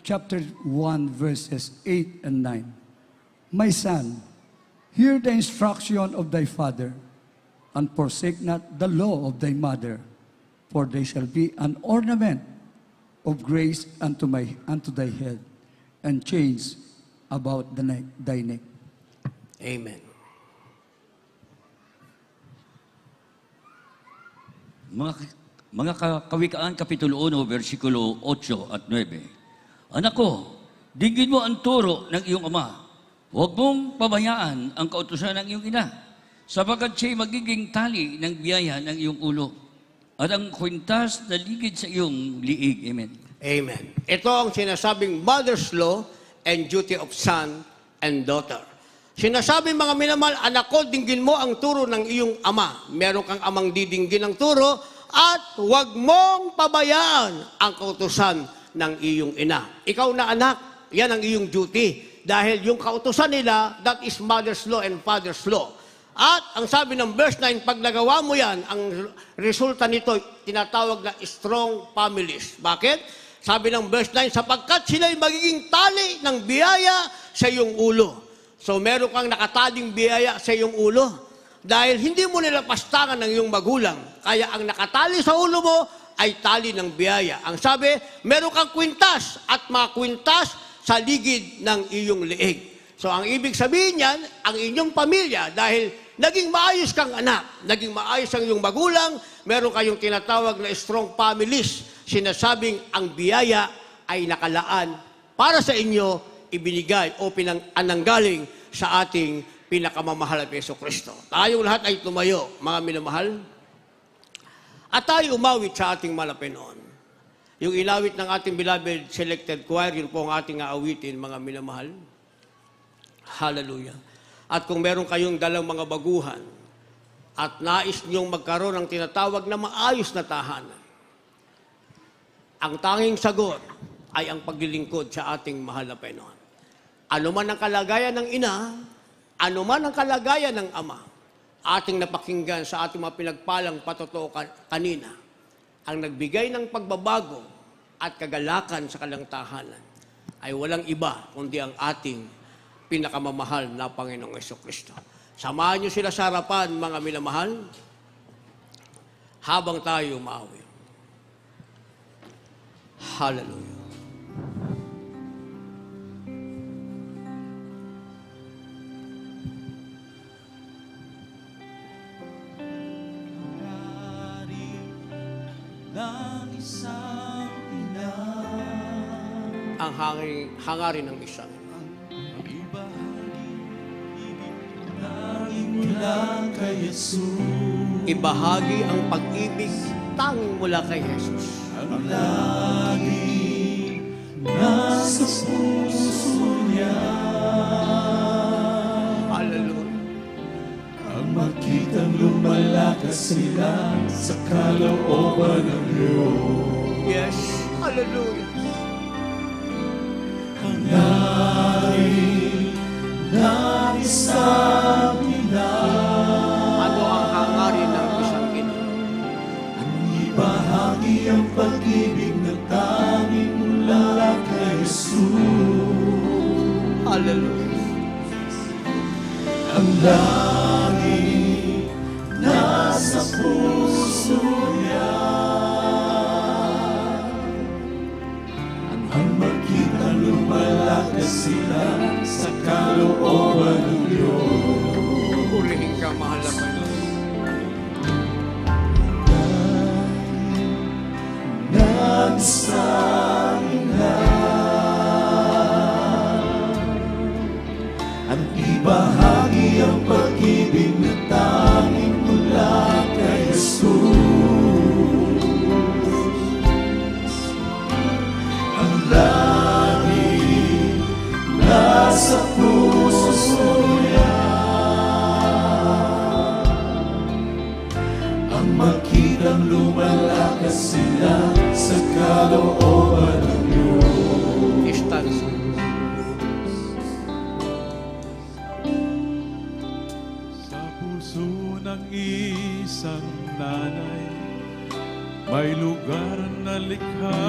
chapter 1, verses 8 and 9. My son, hear the instruction of thy father, and forsake not the law of thy mother, for they shall be an ornament of grace unto thy head, and chains about thy neck. Amen. Mga Kawikaan, Kapitulo 1, versikulo 8 at 9. Anak ko, dinggin mo ang turo ng iyong ama. Huwag mong pabayaan ang kautusan ng iyong ina, sapagkat siya'y magiging tali ng biyaya ng iyong ulo, at ang kwintas na ligid sa iyong liig. Amen. Amen. Ito ang sinasabing mother's law and duty of son and daughter. Sinasabi mga minamahal, anak ko, dinggin mo ang turo ng iyong ama. Meron kang amang didinggin ng turo at huwag mong pabayaan ang kautusan ng iyong ina. Ikaw na anak, yan ang iyong duty. Dahil yung kautusan nila, that is mother's law and father's law. At ang sabi ng verse 9, pag nagawa mo yan, ang resulta nito, tinatawag na strong families. Bakit? Sabi ng verse 9, sapagkat sila'y magiging tali ng biyaya sa iyong ulo. So meron kang nakataling biyaya sa iyong ulo. Dahil hindi mo nilapastangan ng iyong magulang. Kaya ang nakatali sa ulo mo ay tali ng biyaya. Ang sabi, meron kang kwintas at mga kwintas sa ligid ng iyong liig. So ang ibig sabihin niyan, ang inyong pamilya, dahil naging maayos kang anak, naging maayos ang iyong magulang, meron kayong tinatawag na strong families. Sinasabing ang biyaya ay nakalaan para sa inyo, ibinigay o pinananggaling sa ating pinakamamahal na Jesucristo. Tayong lahat ay tumayo, mga minamahal, at tayo umawit sa ating malapenoon. Yung inawit ng ating beloved selected choir, yun po ang ating aawitin, mga minamahal. Hallelujah. At kung meron kayong dalang mga baguhan at nais niyong magkaroon ng tinatawag na maayos na tahanan, ang tanging sagot ay ang paglilingkod sa ating mahal na Panginoon. Ano man ang kalagayan ng ina, ano man ang kalagayan ng ama, ating napakinggan sa ating mga pinagpalang patotoo kanina, ang nagbigay ng pagbabago at kagalakan sa kanilang tahanan ay walang iba kundi ang ating pinakamamahal na Panginoong Jesucristo. Samahan niyo sila sa harapan, mga minamahal, habang tayo umaawi. Hallelujah. ang hangarin ng isang ina. Ibahagi ang pag-ibig tanging mula kay Jesus. Nasa puso niya Hallelujah. ang makitang lumalakas sila sa kalooban ng Diyos. Yes. Hallelujah. Hangarin ng isang ina, Ano ang hangarin ng isang ina? ibahagi ang pag-ibig na tanging mula kay Jesus. Hallelujah. Ang langit nasa puso niya, ang makita lumalakas sila sa kalooban ng Diyos. Purihin ka, mahal na Panginoon. Nagsangla ang ibahagi ang pag-ibig na tanging mula kay Jesus. Ang langit nasa puso niya, ang makitang lumalakas sila sa kalooban ng Diyos. Stand. Sa puso ng isang nanay, may lugar na likha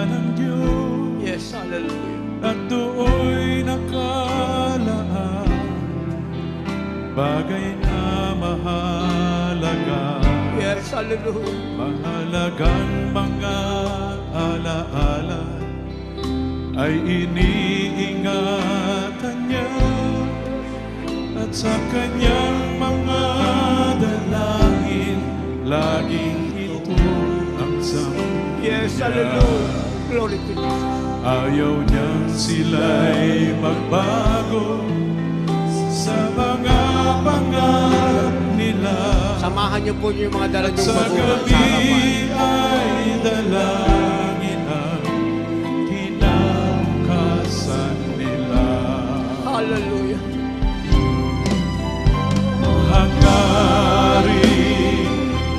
ng Diyos, Yes, hallelujah. at do'y nakalaan bagay na mahalaga. Yes, hallelujah. Mahalagang mga alaala ay iniingatan niya, at sa kanyang mga dalangin laging ito ang sambayan. Yes, hallelujah. Glory to Jesus. Ayaw niyang sila'y magbago sa mga pangarap nila. Samahan niyo po yung mga dala niyong Sa magulang sa gabi harapan. ay dalangin ang kinabukasan nila. Hallelujah. Hangarin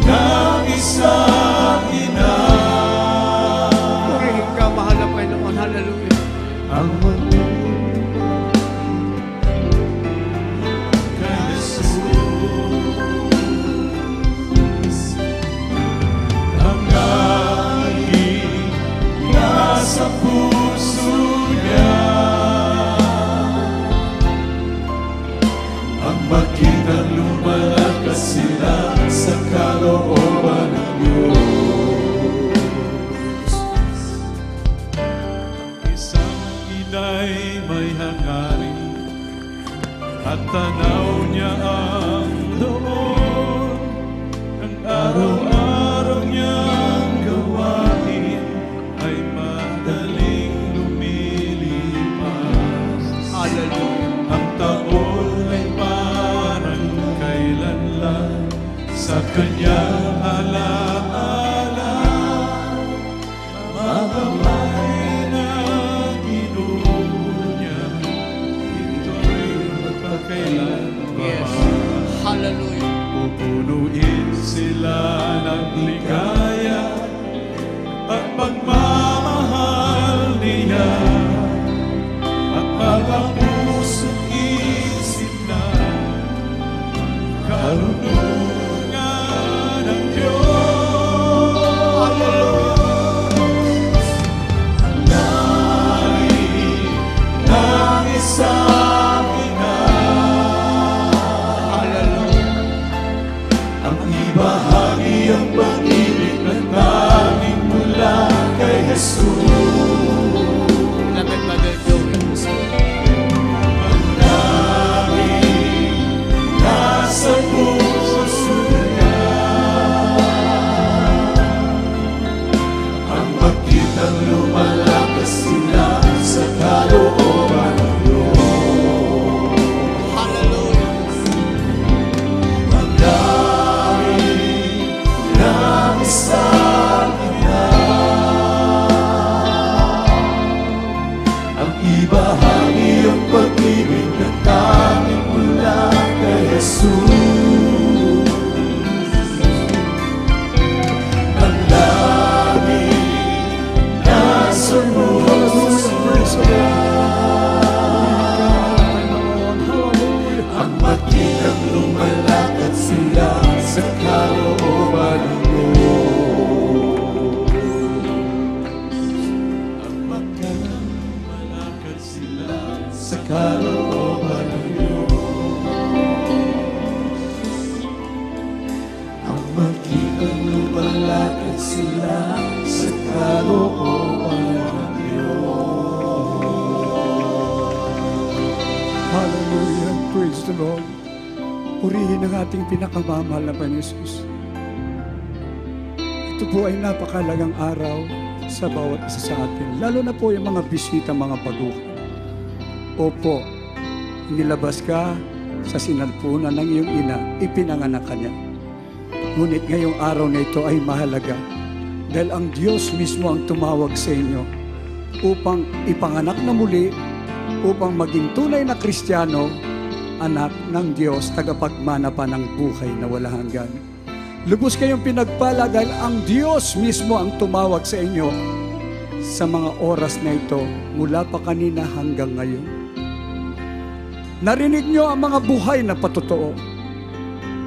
ng isang ina, Purihin ka, mahal na Panginoon. Hallelujah. ang magmumula kay Jesus. Hangarin nasa puso niya, ang makitang lumalakas sila sa kalooban ng Diyos. Isang inay may hangarin, at tanaw niya ang doon ang araw-araw niyang gawain ay madaling lumilipas. Hallelujah. Ang taon ay parang kailan lang sa kanyang alaala. Makamay na ginuho niya, ito'y magpakailanman. Yes. Hallelujah. Pupunuin sila ng ligaya at pagmamahal niya, at mga puso't isip na karunungan ng Diyos. Hangarin ng isang ina, Hallelujah. ang ibahagi ang pag-ibig na tanging mula kay Jesus. Beloved Mother Joey. Ang langit nasa puso niya, ang makitang lumalakas sila sa kalooban ng ang mag-iing lumalakad sila sa kalooban ng Hallelujah. Praise the Lord. Purihin ang ating pinakamamahal na Panginoon Jesus. Ito po ay napakalagang araw sa bawat isa sa atin. Lalo na po yung mga bisita, mga baguhan. Opo, nilabas ka sa sinalpunan ng iyong ina, ipinanganak ka niya. Ngunit ngayong araw na ito ay mahalaga dahil ang Diyos mismo ang tumawag sa inyo upang ipanganak na muli, upang maging tunay na Kristiyano, anak ng Diyos, tagapagmana pa ng buhay na wala hanggan. Lubos kayong pinagpala dahil ang Diyos mismo ang tumawag sa inyo sa mga oras na ito mula pa kanina hanggang ngayon. Narinig nyo ang mga buhay na patotoo.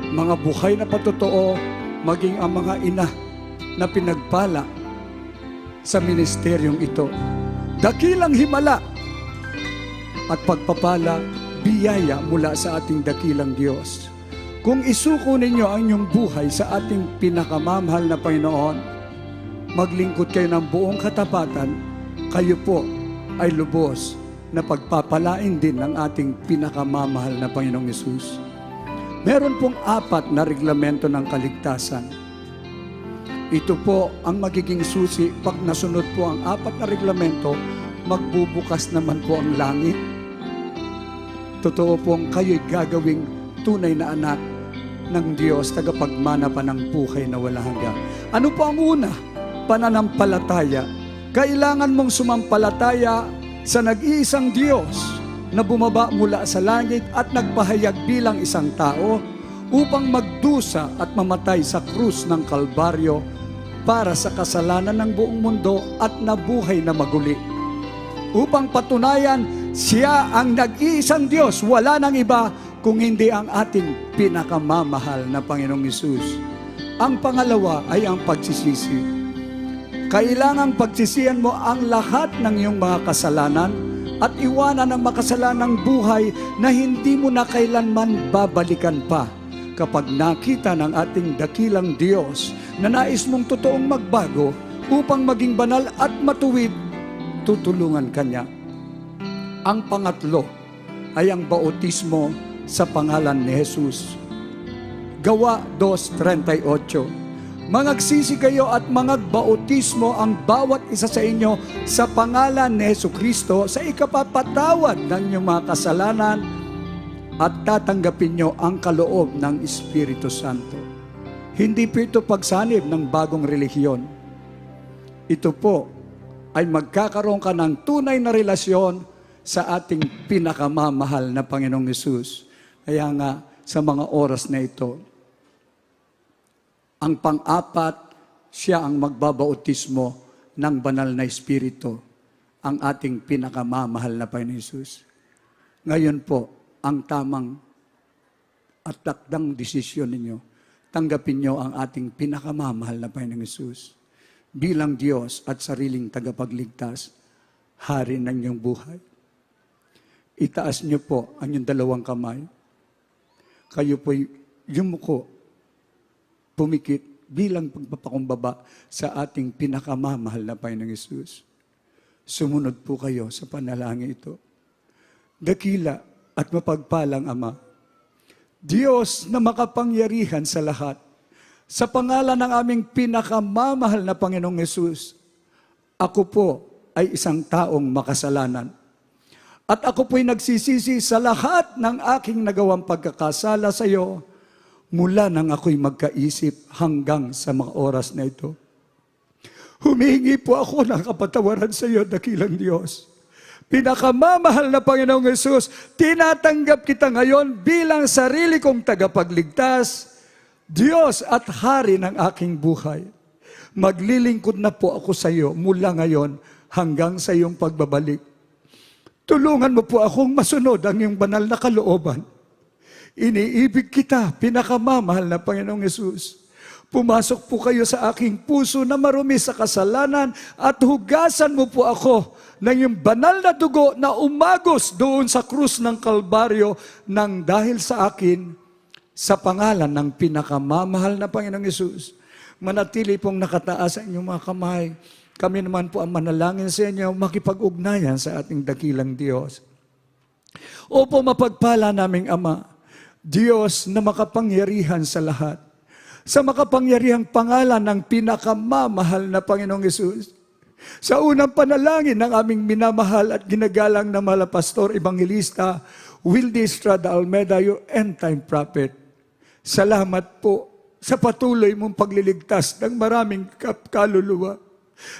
Mga buhay na patotoo, maging ang mga ina na pinagpala sa ministeryong ito. Dakilang himala at pagpapala, biyaya mula sa ating dakilang Diyos. Kung isuko ninyo ang inyong buhay sa ating pinakamamahal na Panginoon, maglingkod kayo ng buong katapatan, kayo po ay lubos na pagpapalain din ng ating pinakamamahal na Panginoong Hesus. Meron pong 4 na reglamento ng kaligtasan. Ito po ang magiging susi. Pag nasunod po ang 4 na reglamento, magbubukas naman po ang langit. Totoo pong kayo'y gagawing tunay na anak ng Diyos, tagapagmana pa ng buhay na wala hanggan. Ano po ang una? Pananampalataya. Kailangan mong sumampalataya sa nag-iisang Diyos na bumaba mula sa langit at nagpahayag bilang isang tao upang magdusa at mamatay sa krus ng Kalbaryo para sa kasalanan ng buong mundo at nabuhay na maguli. Upang patunayan, siya ang nag-iisang Diyos, wala nang iba kung hindi ang ating pinakamamahal na Panginoong Hesus. Ang pangalawa ay ang pagsisisi. Kailangang pagsisihan mo ang lahat ng iyong mga kasalanan at iwanan ang makasalanang buhay na hindi mo na kailanman babalikan pa. Kapag nakita ng ating dakilang Diyos na nais mong totoong magbago upang maging banal at matuwid, tutulungan ka niya. Ang pangatlo ay ang bautismo sa pangalan ni Jesus. Gawa 2:38. Mangagsisi kayo at mangagbautismo ang bawat isa sa inyo sa pangalan ni Jesucristo sa ikapapatawad ng inyong mga kasalanan at tatanggapin nyo ang kaloob ng Espiritu Santo. Hindi po ito pagsanib ng bagong relihiyon. Ito po ay magkakaroon ka ng tunay na relasyon sa ating pinakamamahal na Panginoong Hesus. Kaya nga, sa mga oras na ito, ang pang-4, siya ang magbabautismo ng banal na Espiritu, ang ating pinakamamahal na Panginoong Hesus. Ngayon po, ang tamang at takdang desisyon ninyo, tanggapin nyo ang ating pinakamamahal na Panginoong Hesus bilang Diyos at sariling tagapagligtas, hari ng inyong buhay. Itaas niyo po ang inyong 2 kamay. Kayo po'y yumuko, pumikit bilang pagpapakumbaba sa ating pinakamamahal na Panginoong Hesus. Sumunod po kayo sa panalangin ito. Dakila at mapagpalang Ama, Diyos na makapangyarihan sa lahat, sa pangalan ng aming pinakamamahal na Panginoong Hesus, ako po ay isang taong makasalanan. At ako po'y nagsisisi sa lahat ng aking nagawang pagkakasala sa iyo mula nang ako'y magkaisip hanggang sa mga oras na ito. Humihingi po ako ng kapatawaran sa iyo, dakilang Diyos. Pinakamamahal na Panginoong Hesus, tinatanggap kita ngayon bilang sarili kong tagapagligtas, Diyos at Hari ng aking buhay. Maglilingkod na po ako sa iyo mula ngayon hanggang sa iyong pagbabalik. Tulungan mo po akong masunod ang iyong banal na kalooban. Iniibig kita, pinakamamahal na Panginoong Hesus. Pumasok po kayo sa aking puso na marumi sa kasalanan at hugasan mo po ako ng iyong banal na dugo na umagos doon sa krus ng Kalbaryo nang dahil sa akin, sa pangalan ng pinakamamahal na Panginoong Yesus, manatili pong nakataas ang inyong mga kamay. Kami naman po ang manalangin sa inyo, makipag-ugnayan sa ating dakilang Diyos. Opo, mapagpala naming Ama, Diyos na makapangyarihan sa lahat, sa makapangyarihang pangalan ng pinakamamahal na Panginoong Yesus. Sa unang panalangin ng aming minamahal at ginagalang na mahal na Pastor Evangelista, Wildy Estrada Almeida, your end-time prophet. Salamat po sa patuloy mong pagliligtas ng maraming kaluluwa.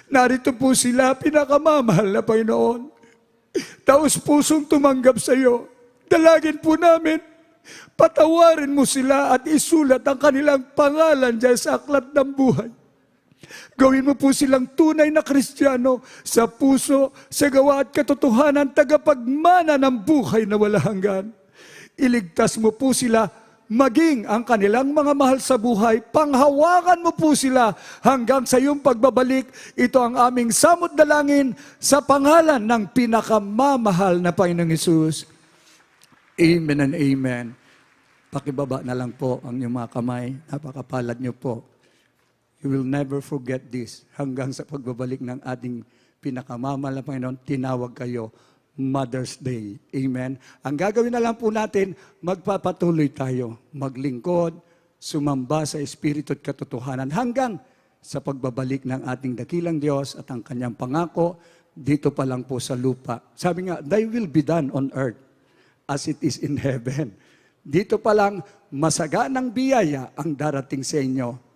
Narito po sila, pinakamamahal na Panginoon. Taos pusong tumanggap sa iyo. Dalagin po namin, patawarin mo sila at isulat ang kanilang pangalan dyan sa aklat ng buhay. Gawin mo po silang tunay na Kristiyano sa puso, sa gawa at katotohanan, tagapagmana ng buhay na wala hanggan. Iligtas mo po sila, maging ang kanilang mga mahal sa buhay, panghawakan mo po sila hanggang sa iyong pagbabalik. Ito ang aming samot dalangin sa pangalan ng pinakamamahal na Panginoong Hesus. Amen and amen. Pakibaba na lang po ang inyong mga kamay. Napakapalad niyo po. You will never forget this. Hanggang sa pagbabalik ng ating pinakamamahal na Panginoon, tinawag kayo Mother's Day. Amen. Ang gagawin na lang po natin, magpapatuloy tayo. Maglingkod, sumamba sa Espiritu at katotohanan hanggang sa pagbabalik ng ating dakilang Diyos at ang kanyang pangako dito pa lang po sa lupa. Sabi nga, thy will be done on earth as it is in heaven. Dito pa lang, masaganang biyaya ang darating sa inyo.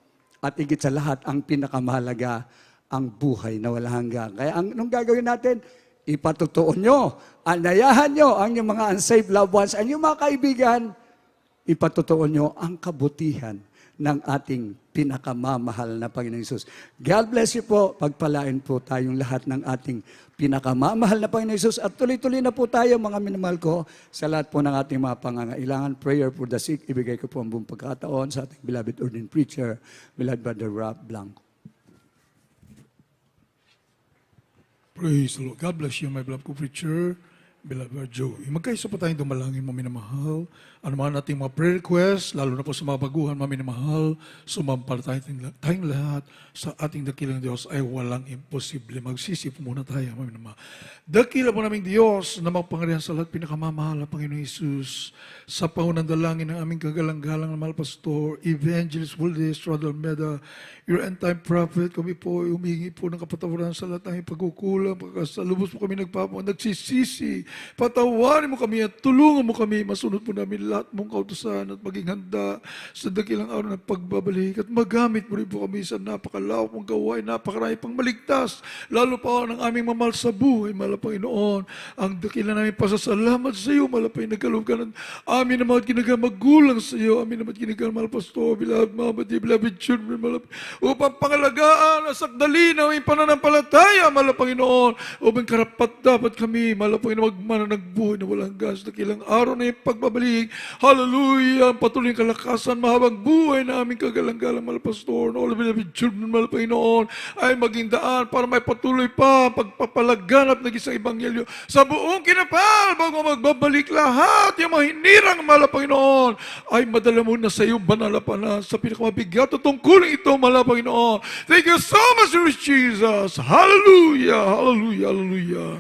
At higit sa lahat, ang pinakamahalaga, ang buhay na wala hanggan. Kaya anong gagawin natin? Ipatutuon nyo, anayahan nyo ang inyong mga unsaved loved ones, ang inyong mga kaibigan, ipatutuon nyo ang kabutihan ng ating pinakamamahal na Panginoong Hesus. God bless you po. Pagpalain po tayong lahat ng ating pinakamamahal na Panginoong Hesus. At tuloy-tuloy na po tayo, mga minamahal ko, sa lahat po ng ating mga pangangailangan. Prayer for the sick. Ibigay ko po ang buong pagkakataon sa ating beloved ordained preacher, beloved Brother Rob Blanco. Praise the Lord. God bless you, my beloved co-preacher, beloved Joey. Magkaisa pa tayong dumalangin, mga minamahal. Ano man ating mga prayer requests, lalo na po sa mga baguhan, mga minamahal, sumampalataya tayong lahat sa ating dakilang Diyos ay walang imposible. Magsisip muna tayo, mga minamahal. Dakila po naming Diyos na magpangarihan sa lahat, pinakamamahal na Panginoon Hesus, sa pangunang dalangin ng aming kagalang-galang na mahal pastor, Evangelist Wildy Estrada Almeida, your end-time prophet, kami po humingi po ng kapatawaran sa lahat ng aming pagkukulang, pagkasalubos po kami nagsisisi, patawarin mo kami at tulungan mo kami, masunod po namin lahat mong kautusan at maging handa sa dakilang araw ng pagbabalik at magamit mo rin po kami sa napakalawak mong gawain, napakarami pang maligtas, lalo pa ng aming mamahal sa buhay, mahal na Panginoon, ang dakila namin pasasalamat sa iyo, mahal na Panginoon, nagkaloob ka ng amin na mga kinagamagulang sa iyo, amin na mga kinagamahal pastor, beloved children, mahal na upang pangalagaan at sakdali na aming pananampalataya, mahal na Panginoon, upang karapat dapat kami, mahal na Panginoon, magmana ng buhay na walang gas, dakilang araw na yung pagbabalik. Hallelujah! Ang patuloy kalakasan, mahabang buhay na aming kagalang-galang, mahal na pastor, na all beloved children, mahal na Panginoon, ay maging daan para may patuloy pa pagpapalaganap ng isang ebanghelyo sa buong kinapal bago magbabalik lahat yung mga hinirang, mahal na Panginoon, ay madala mo na sa iyong banal na panan sa pinakamabigat at tungkulin ito, mahal na Panginoon. Thank you so much, Lord Jesus. Hallelujah! Hallelujah! Hallelujah!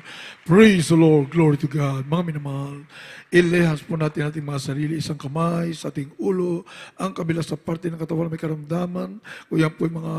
Praise the Lord. Glory to God. Mga minamahal, ilehas po natin ating mga sarili, isang kamay sa ating ulo, ang kabila sa parte ng katawan may karamdaman. Kung yan po yung mga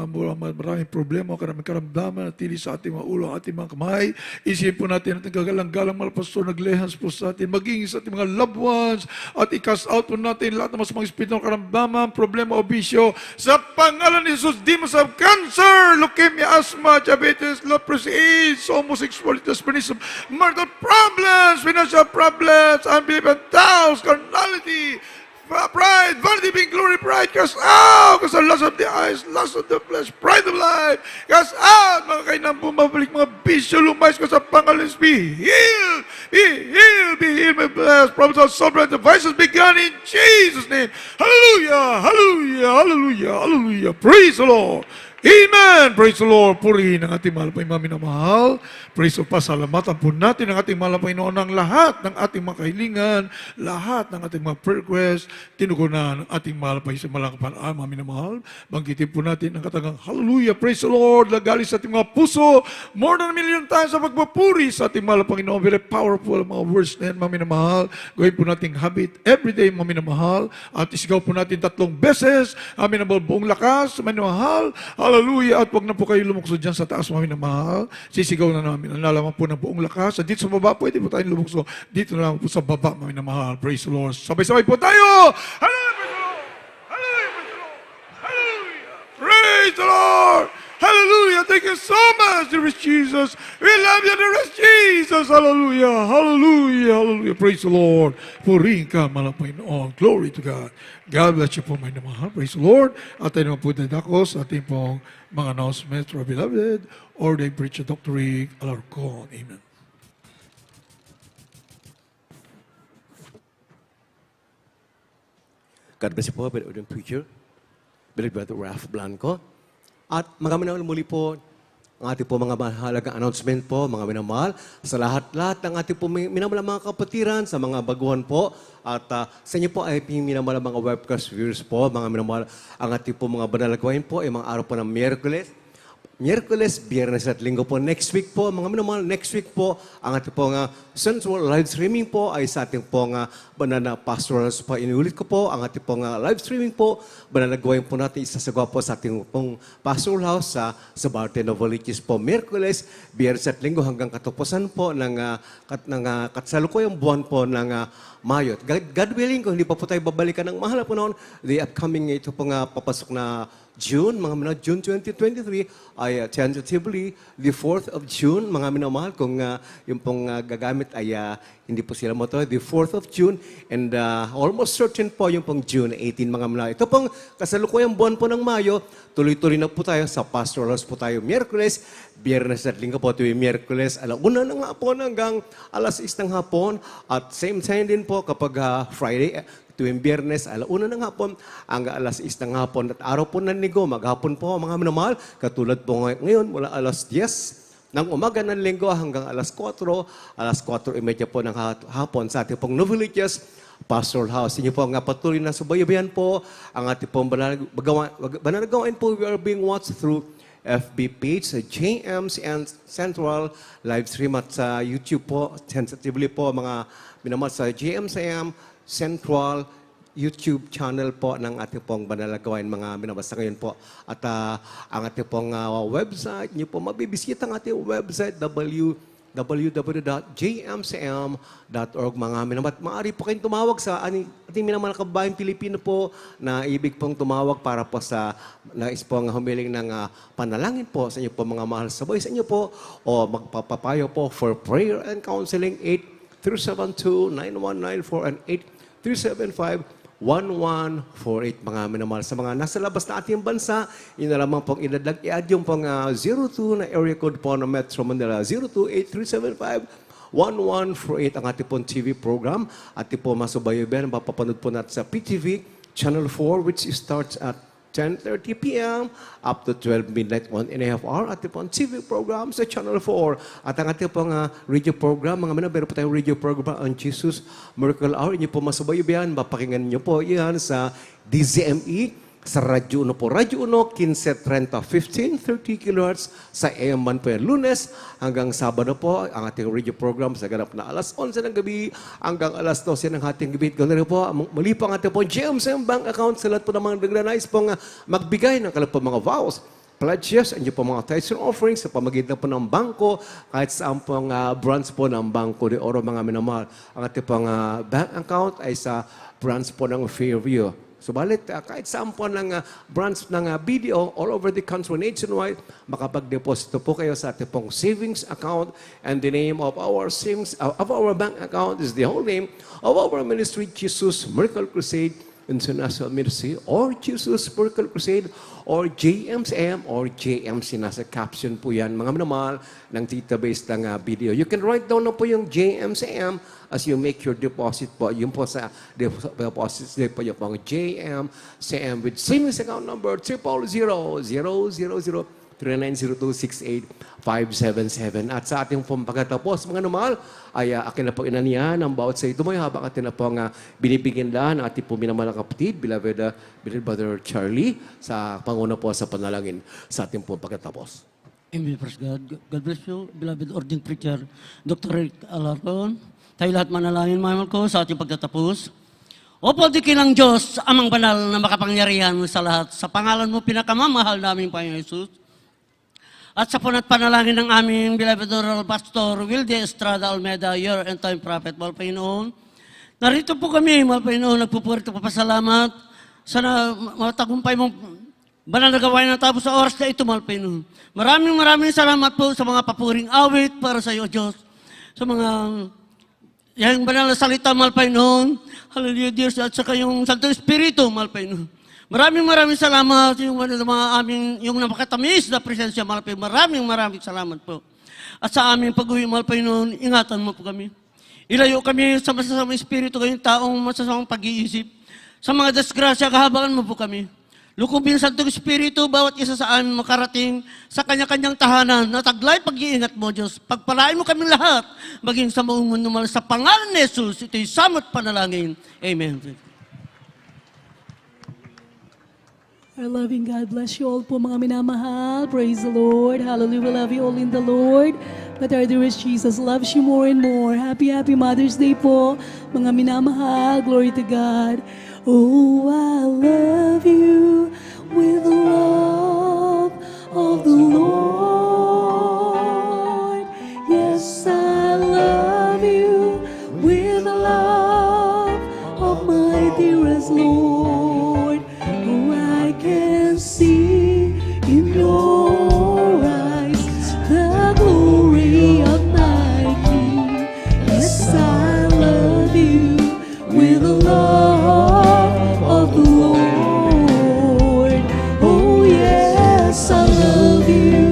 maraming problema o maraming karamdaman, natili sa ating mga ulo, ating mga kamay, isipin po natin ating kagalang-galang mahal pastor, naglehas po sa atin, maging sa ating mga loved ones, at i-cast out po natin lahat ng mga espiritu ng karamdaman, problema o bisyo, sa pangalan ni Jesus, demons of cancer, leukemia, asthma, diabetes, leprosy, AIDS, homosexuality, lesbianism, marital problems, financial problems, unbelief and doubts, carnality, pride, vanity, being glory, pride, cast out, kasi lust of the eyes, lust of the flesh, pride of life, cast out, mga kainang bumabalik, mga bisyo, lumayas ko sa pangalan, be healed, be healed, be healed, my blessed, problems of sovereign devices begun in Jesus' name. Hallelujah, hallelujah, hallelujah, hallelujah, praise the Lord. Amen! Praise the Lord. Purihin ang ating mahal pa mga minamahal. Praise the Lord. Pasalamatan po natin ang ating mahal pa Panginoon ng lahat ng ating mga kahilingan, lahat ng ating mga prayer requests, tinugunan ng ating mahal pa sa malang kapanaan, mga minamahal. Banggitin po natin ang katagang hallelujah. Praise the Lord. Lagali sa ating mga puso. More than 1 million times sa pagpapuri sa ating mahal Panginoon. Very powerful mga words na yan, mga minamahal. Gawin po nating habit everyday, mga minamahal. At isigaw po natin 3 beses. Amin na buong lakas, mga minamahal. Hallelujah. At wag na po kayo lumukso dyan sa taas, mga minamahal. Sisigaw na namin. Ang lalaman po ng buong lakas. At dito sa baba, pwede po tayong lumukso. Dito na lang po sa baba, mga minamahal. Praise the Lord. Sabay-sabay po tayo! Hallelujah! Praise the Lord! Hallelujah! Praise the Lord! Hallelujah! Thank you so much, dearest Jesus. We love you, dearest Jesus. Hallelujah! Hallelujah! Hallelujah! Praise the Lord. Purihin ka, mahal na Panginoon. Glory to God. God bless you po, my namahal. Praise the Lord. At tayo naman po dadako sa ating pong mga announcements for our beloved ordained preacher, Dr. Rick Alarcon. Amen. God bless you po, ordained preacher, beloved Brother Ralph Blanco. At maraming muli po ang ating po mga mahalagang announcement po, mga minamahal, sa lahat-lahat ng ating po minamahal mga kapatiran, sa mga baguhan po, at sa inyo po ay minamahal mga webcast viewers po, mga minamahal, ang ating po mga banalagwain po ay mga araw po ng Miyerkules, Biyernes at Linggo po. Next week po, mga minamahal, next week po, ang ating po nga Central live streaming po ay sa ating po nga Banana Pastorals po. Inulit ko po, ang ating po nga live streaming po, banalagwain po natin isasagawa po sa ating pong Pastoral House sa Barte Novaliches po. Miyerkules, Biyernes at Linggo hanggang katapusan po ng katsalukuyang buwan po ng Mayo. God willing, kung hindi pa po tayo babalikan ng mahal po noon, the upcoming ito po nga papasok na June, mga minamahal, June 2023 ay tentatively the 4th of June, mga minamahal, kung yung pong gagamit ay hindi po sila moto, the 4th of June, and almost certain po yung pong June 18, mga minamahal. Ito pong kasalukuyang buwan po ng Mayo, tuloy-tuloy na po tayo sa Pastoral House po tayo Miyerkules, Biyernes at Linggo po tuwing Miyerkules, 1:00 ng hapon hanggang 6:00 ng hapon, at same time din po kapag Friday, tuwing Biyernes, 1:00 ng hapon hanggang 6:00 ng hapon. At araw po ng Linggo, maghapon po mga minamahal, katulad po ngayon mula 10:00 ng umaga ng Linggo hanggang 4:30 po ng hapon sa ating pong Novaliches Pastoral House. Inyo po nga patuloy na subaybayan po ang ating pong banalagawain po. We are being watched through FB page sa JMs and Central live stream at sa YouTube po, tentatively po mga minamahal sa JMCM Central YouTube channel po ng ating pong banalagawain mga minabasa ngayon po. At ang ating pong website, nyo po mabibisita ang ating website www.jmcm.org mga minamat. Maaari po kayong tumawag sa ating minamahal kababayang Pilipino po na ibig pong tumawag para po sa nais pong humiling ng panalangin po sa inyo po mga mahal sabay sa inyo po o magpapapayo po for prayer and counseling 8-372-9194 and 8-375-1148 mga minamahal. Sa mga nasa labas na ating bansa, yun na lamang pong idadag i-add yung pong 02 na area code po ng Metro Manila, 02-8375-1148 ang ating pong TV program. Ating po masubayoban, mapapanood po natin sa PTV Channel 4 which starts at 10:30 p.m. up to 12 midnight, 1.5 hour. Ating pong TV program sa Channel 4. At ang ating pong radio program, mga minamahal, meron po tayong radio program on Jesus Miracle Hour. Inyo po masubayoban, mapakinggan nyo po yan sa DZME, sa Radyo 1 po. Radyo 1, 1530, 1530 kHz sa AM 1 po yan. Lunes hanggang Sabado po, ang ating radio program sa ganap na 11:00 ng gabi hanggang 12:00 ng ating gabi. Ganoon po, muli po ang ating po GMCM Bank account sa lahat po ng mga nagnanais pong magbigay ng kalap po mga vows, pledges, and yung po mga tithes and offerings sa pamagitan po ng bangko, kahit saan pong branch po ng Bangko de Oro, mga minamahal. Ang ating pong bank account ay sa branch po ng Fairview. Subalit, kahit saan po ng branch ng BDO all over the country, nationwide, makapag-deposito po kayo sa ating pong savings account, and the name of our savings, of our bank account is the whole name of our ministry, Jesus Miracle Crusade International Ministry or Jesus Spiritual Crusade or JMCM or JMC. Nasa caption po yan, mga minamahal, ng database ng video. You can write down na po yung JMCM as you make your deposit po. Yung po sa deposit slip po yung pang JMCM with savings account number 000-000-390268-577. At sa ating pong pagkatapos, mga minamahal, ay akin na po inaniyan ang bawat sa ito mo habang atin na po ang binibigyan lang ng ating po minamahal na kapatid, beloved Brother Charlie, sa panguna po sa panalangin sa ating pong pagkatapos. Amen, praise God. God bless you, beloved ording preacher, Dr. Rick Alarcon. Tayo lahat manalangin, mahal ko, sa ating pagtatapos. Opo, dikilang Diyos, amang banal na makapangyarihan sa lahat. Sa pangalan mo, pinakamamahal naming Panginoon Jesus. At sa punat panalangin ng aming beloved Honorable Pastor Wilde Estrada Almeida, your end time prophet, mahal Panginoon. Narito po kami, mahal Panginoon, nagpupurito papasalamat. Sana matagumpay mong banal na gawain na tapos sa oras na ito, mahal Panginoon. Maraming salamat po sa mga papuring awit para sa iyo, Diyos. Sa mga yung banal na salita, mahal Panginoon. Hallelujah, Diyos. At saka yung Santo Espiritu, mahal Panginoon. Maraming salamat yung mga aming yung napakatamis na presensya, mahal Panginoon. Maraming salamat po. At sa aming pag-uwi, mahal Panginoon, ingatan mo po kami. Ilayo kami sa masasamang espiritu, kayong taong masasamang pag-iisip. Sa mga disgrasya, kahabangan mo po kami. Lukubin sa Santong Espiritu, bawat isa sa amin makarating sa kanya-kanyang tahanan na taglay pag-iingat mo, Diyos. Pagpalain mo kami lahat, maging sa buong mundo, sa pangalan ni Jesus, ito'y samot panalangin. Amen. Our loving God bless you all po mga minamahal. Praise the Lord. Hallelujah. We love you all in the Lord. But our dearest Jesus loves you more and more. Happy Mother's Day po mga minamahal. Glory to God. Oh, I love you with the love of the Lord. Yes, I love you with the love of my dearest Lord. Oh, I can see in your eyes the glory of my King. Yes, I love you with the love of the Lord. Oh, yes, I love you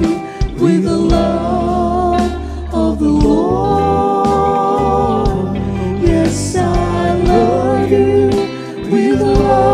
with the love of the Lord. Yes, I love you with the love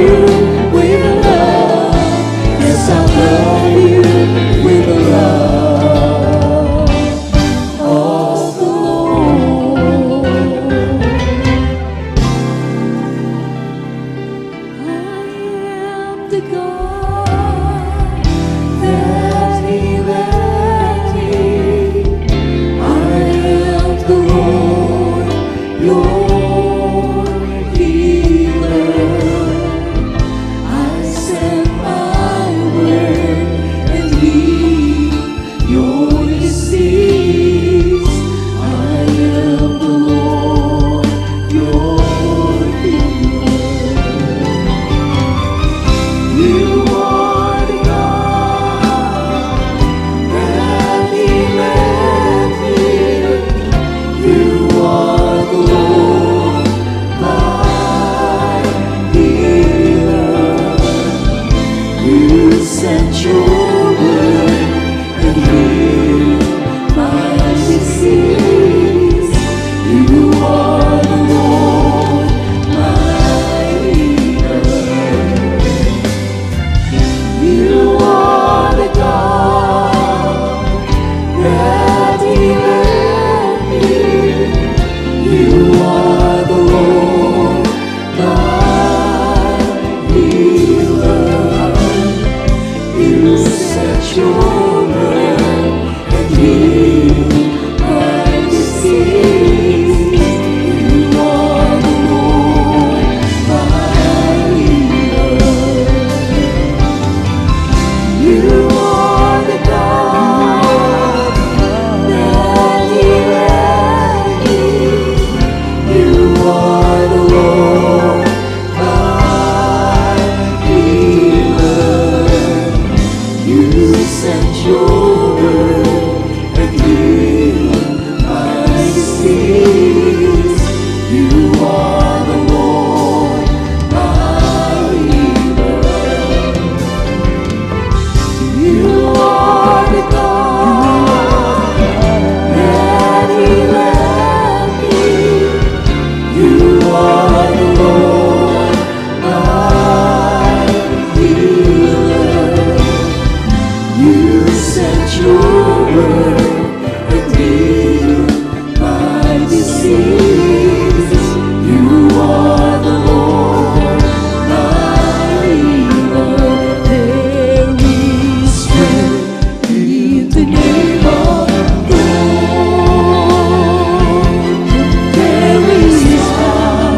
you with love. Yes, I love you with the love of the Lord. I am the God that He led me. I am the Lord, your healer. I send my word and heal your disease. I am the Lord, your healer. You are the God that He led me. You are the Lord, my healer. You sent your word and healed my disease. You are the Lord, my healer. You are the God that He led me. You are the Lord, my healer. You sent your word and healed my disease. You are the Lord, my healer. You are the God that He led me. You are the Lord, my healer. You sent your word and healed my disease. You are the Lord, my healer. You are the God that He led me. You are the Lord, my healer. You sent your word and healed my disease. You are the Lord, my healer. There is strength in the name of the Lord. There is power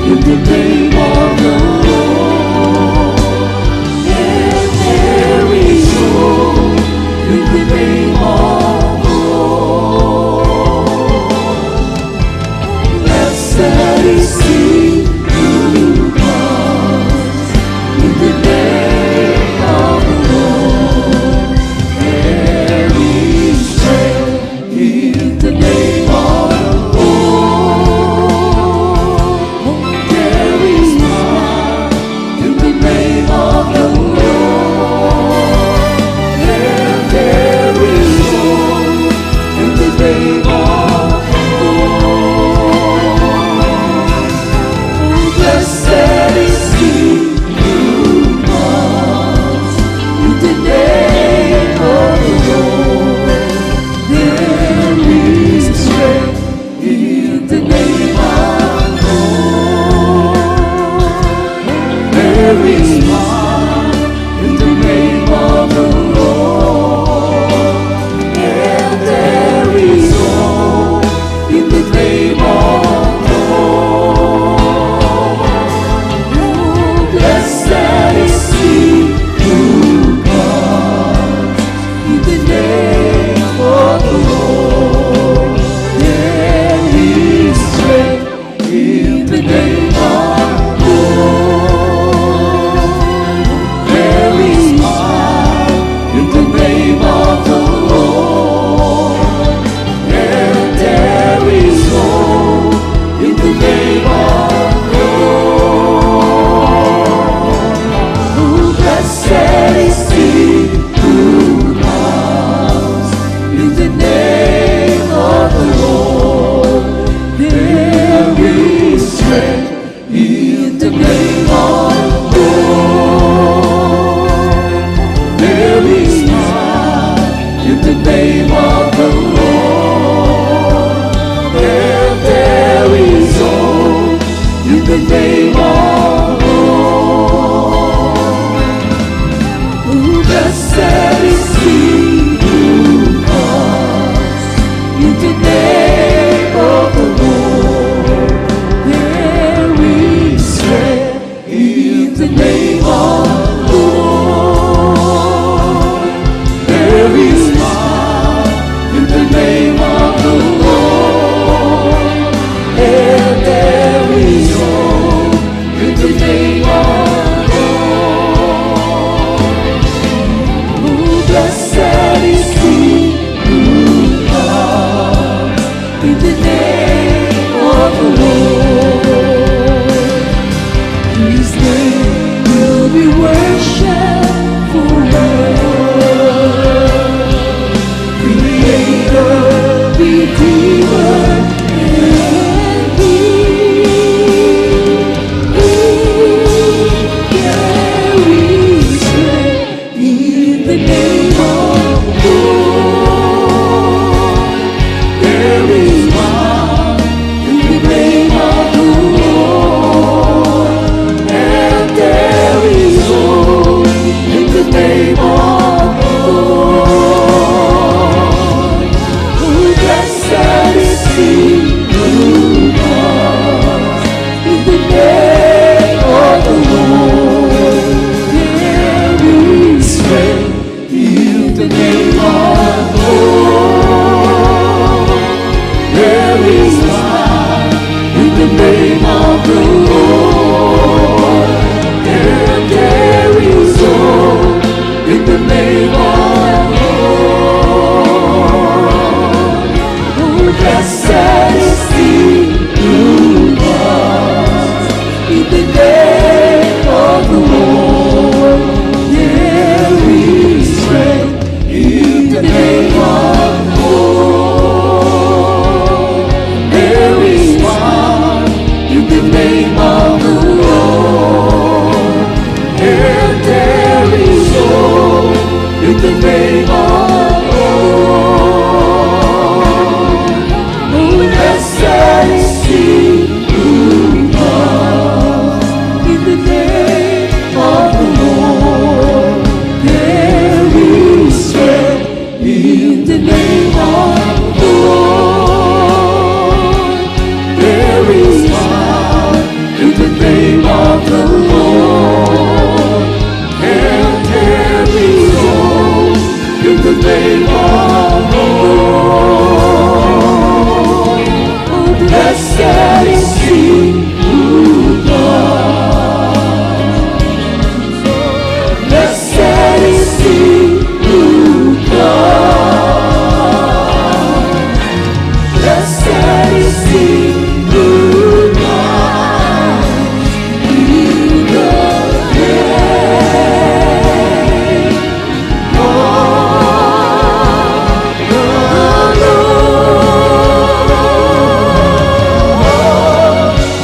in the name of the Lord. And there is hope in the name of the Lord. Blessed is He who comes in the name of the Lord. There is strength in the name of the Lord. There is power in the name of the Lord. And there is hope in the name of the Lord. Blessed is He who comes in the name of the Lord. There is strength in the name of the Lord. There is power in the name of the Lord. And there is hope in the name of the Lord. Blessed is He who comes in the name of the Lord. There is strength in the name of the Lord. of the Lord. There is power in the name of the Lord. And there is hope in the name of the Lord. Oh, blessed is he who comes in the name of the Lord. His name will be worshipped forever. Creator, Redeemer, and King. There is strength in the name of the Lord. There is power in the name of the Lord. And there is hope in the name of the Lord. Oh, blessed is he who comes in the name of the Lord. There is strength in the name of the Lord. There is power in the name of the Lord. And there is hope in the name of the Lord. Oh, blessed is he who comes in the name of the Lord. There is strength in the name of the Lord. There is power in the name of the Lord. And there is hope in the name of the Lord. Oh, blessed is he who comes in the name of the Lord. There is strength in the name of the Lord. There is power in the name of the Lord. And there is hope in the name of the Lord. Oh, blessed is he who comes. Blessed is he who comes. Blessed is he who comes in the name of the Lord.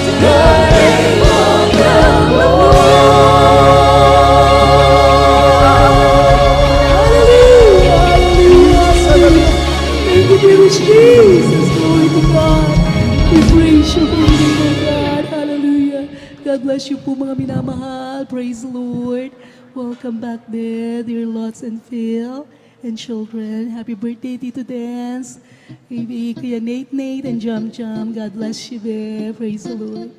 The name of the Lord. Hallelujah. Thank you, dear Jesus. Glory to God. We praise you, holy name of God. Hallelujah. God bless you po mga minamahal. Praise the Lord. Welcome back there, dear Lots and Phil and children. Happy birthday, Tito Dance. Kuya Nate and Jam Jam. God bless you there. Praise the Lord.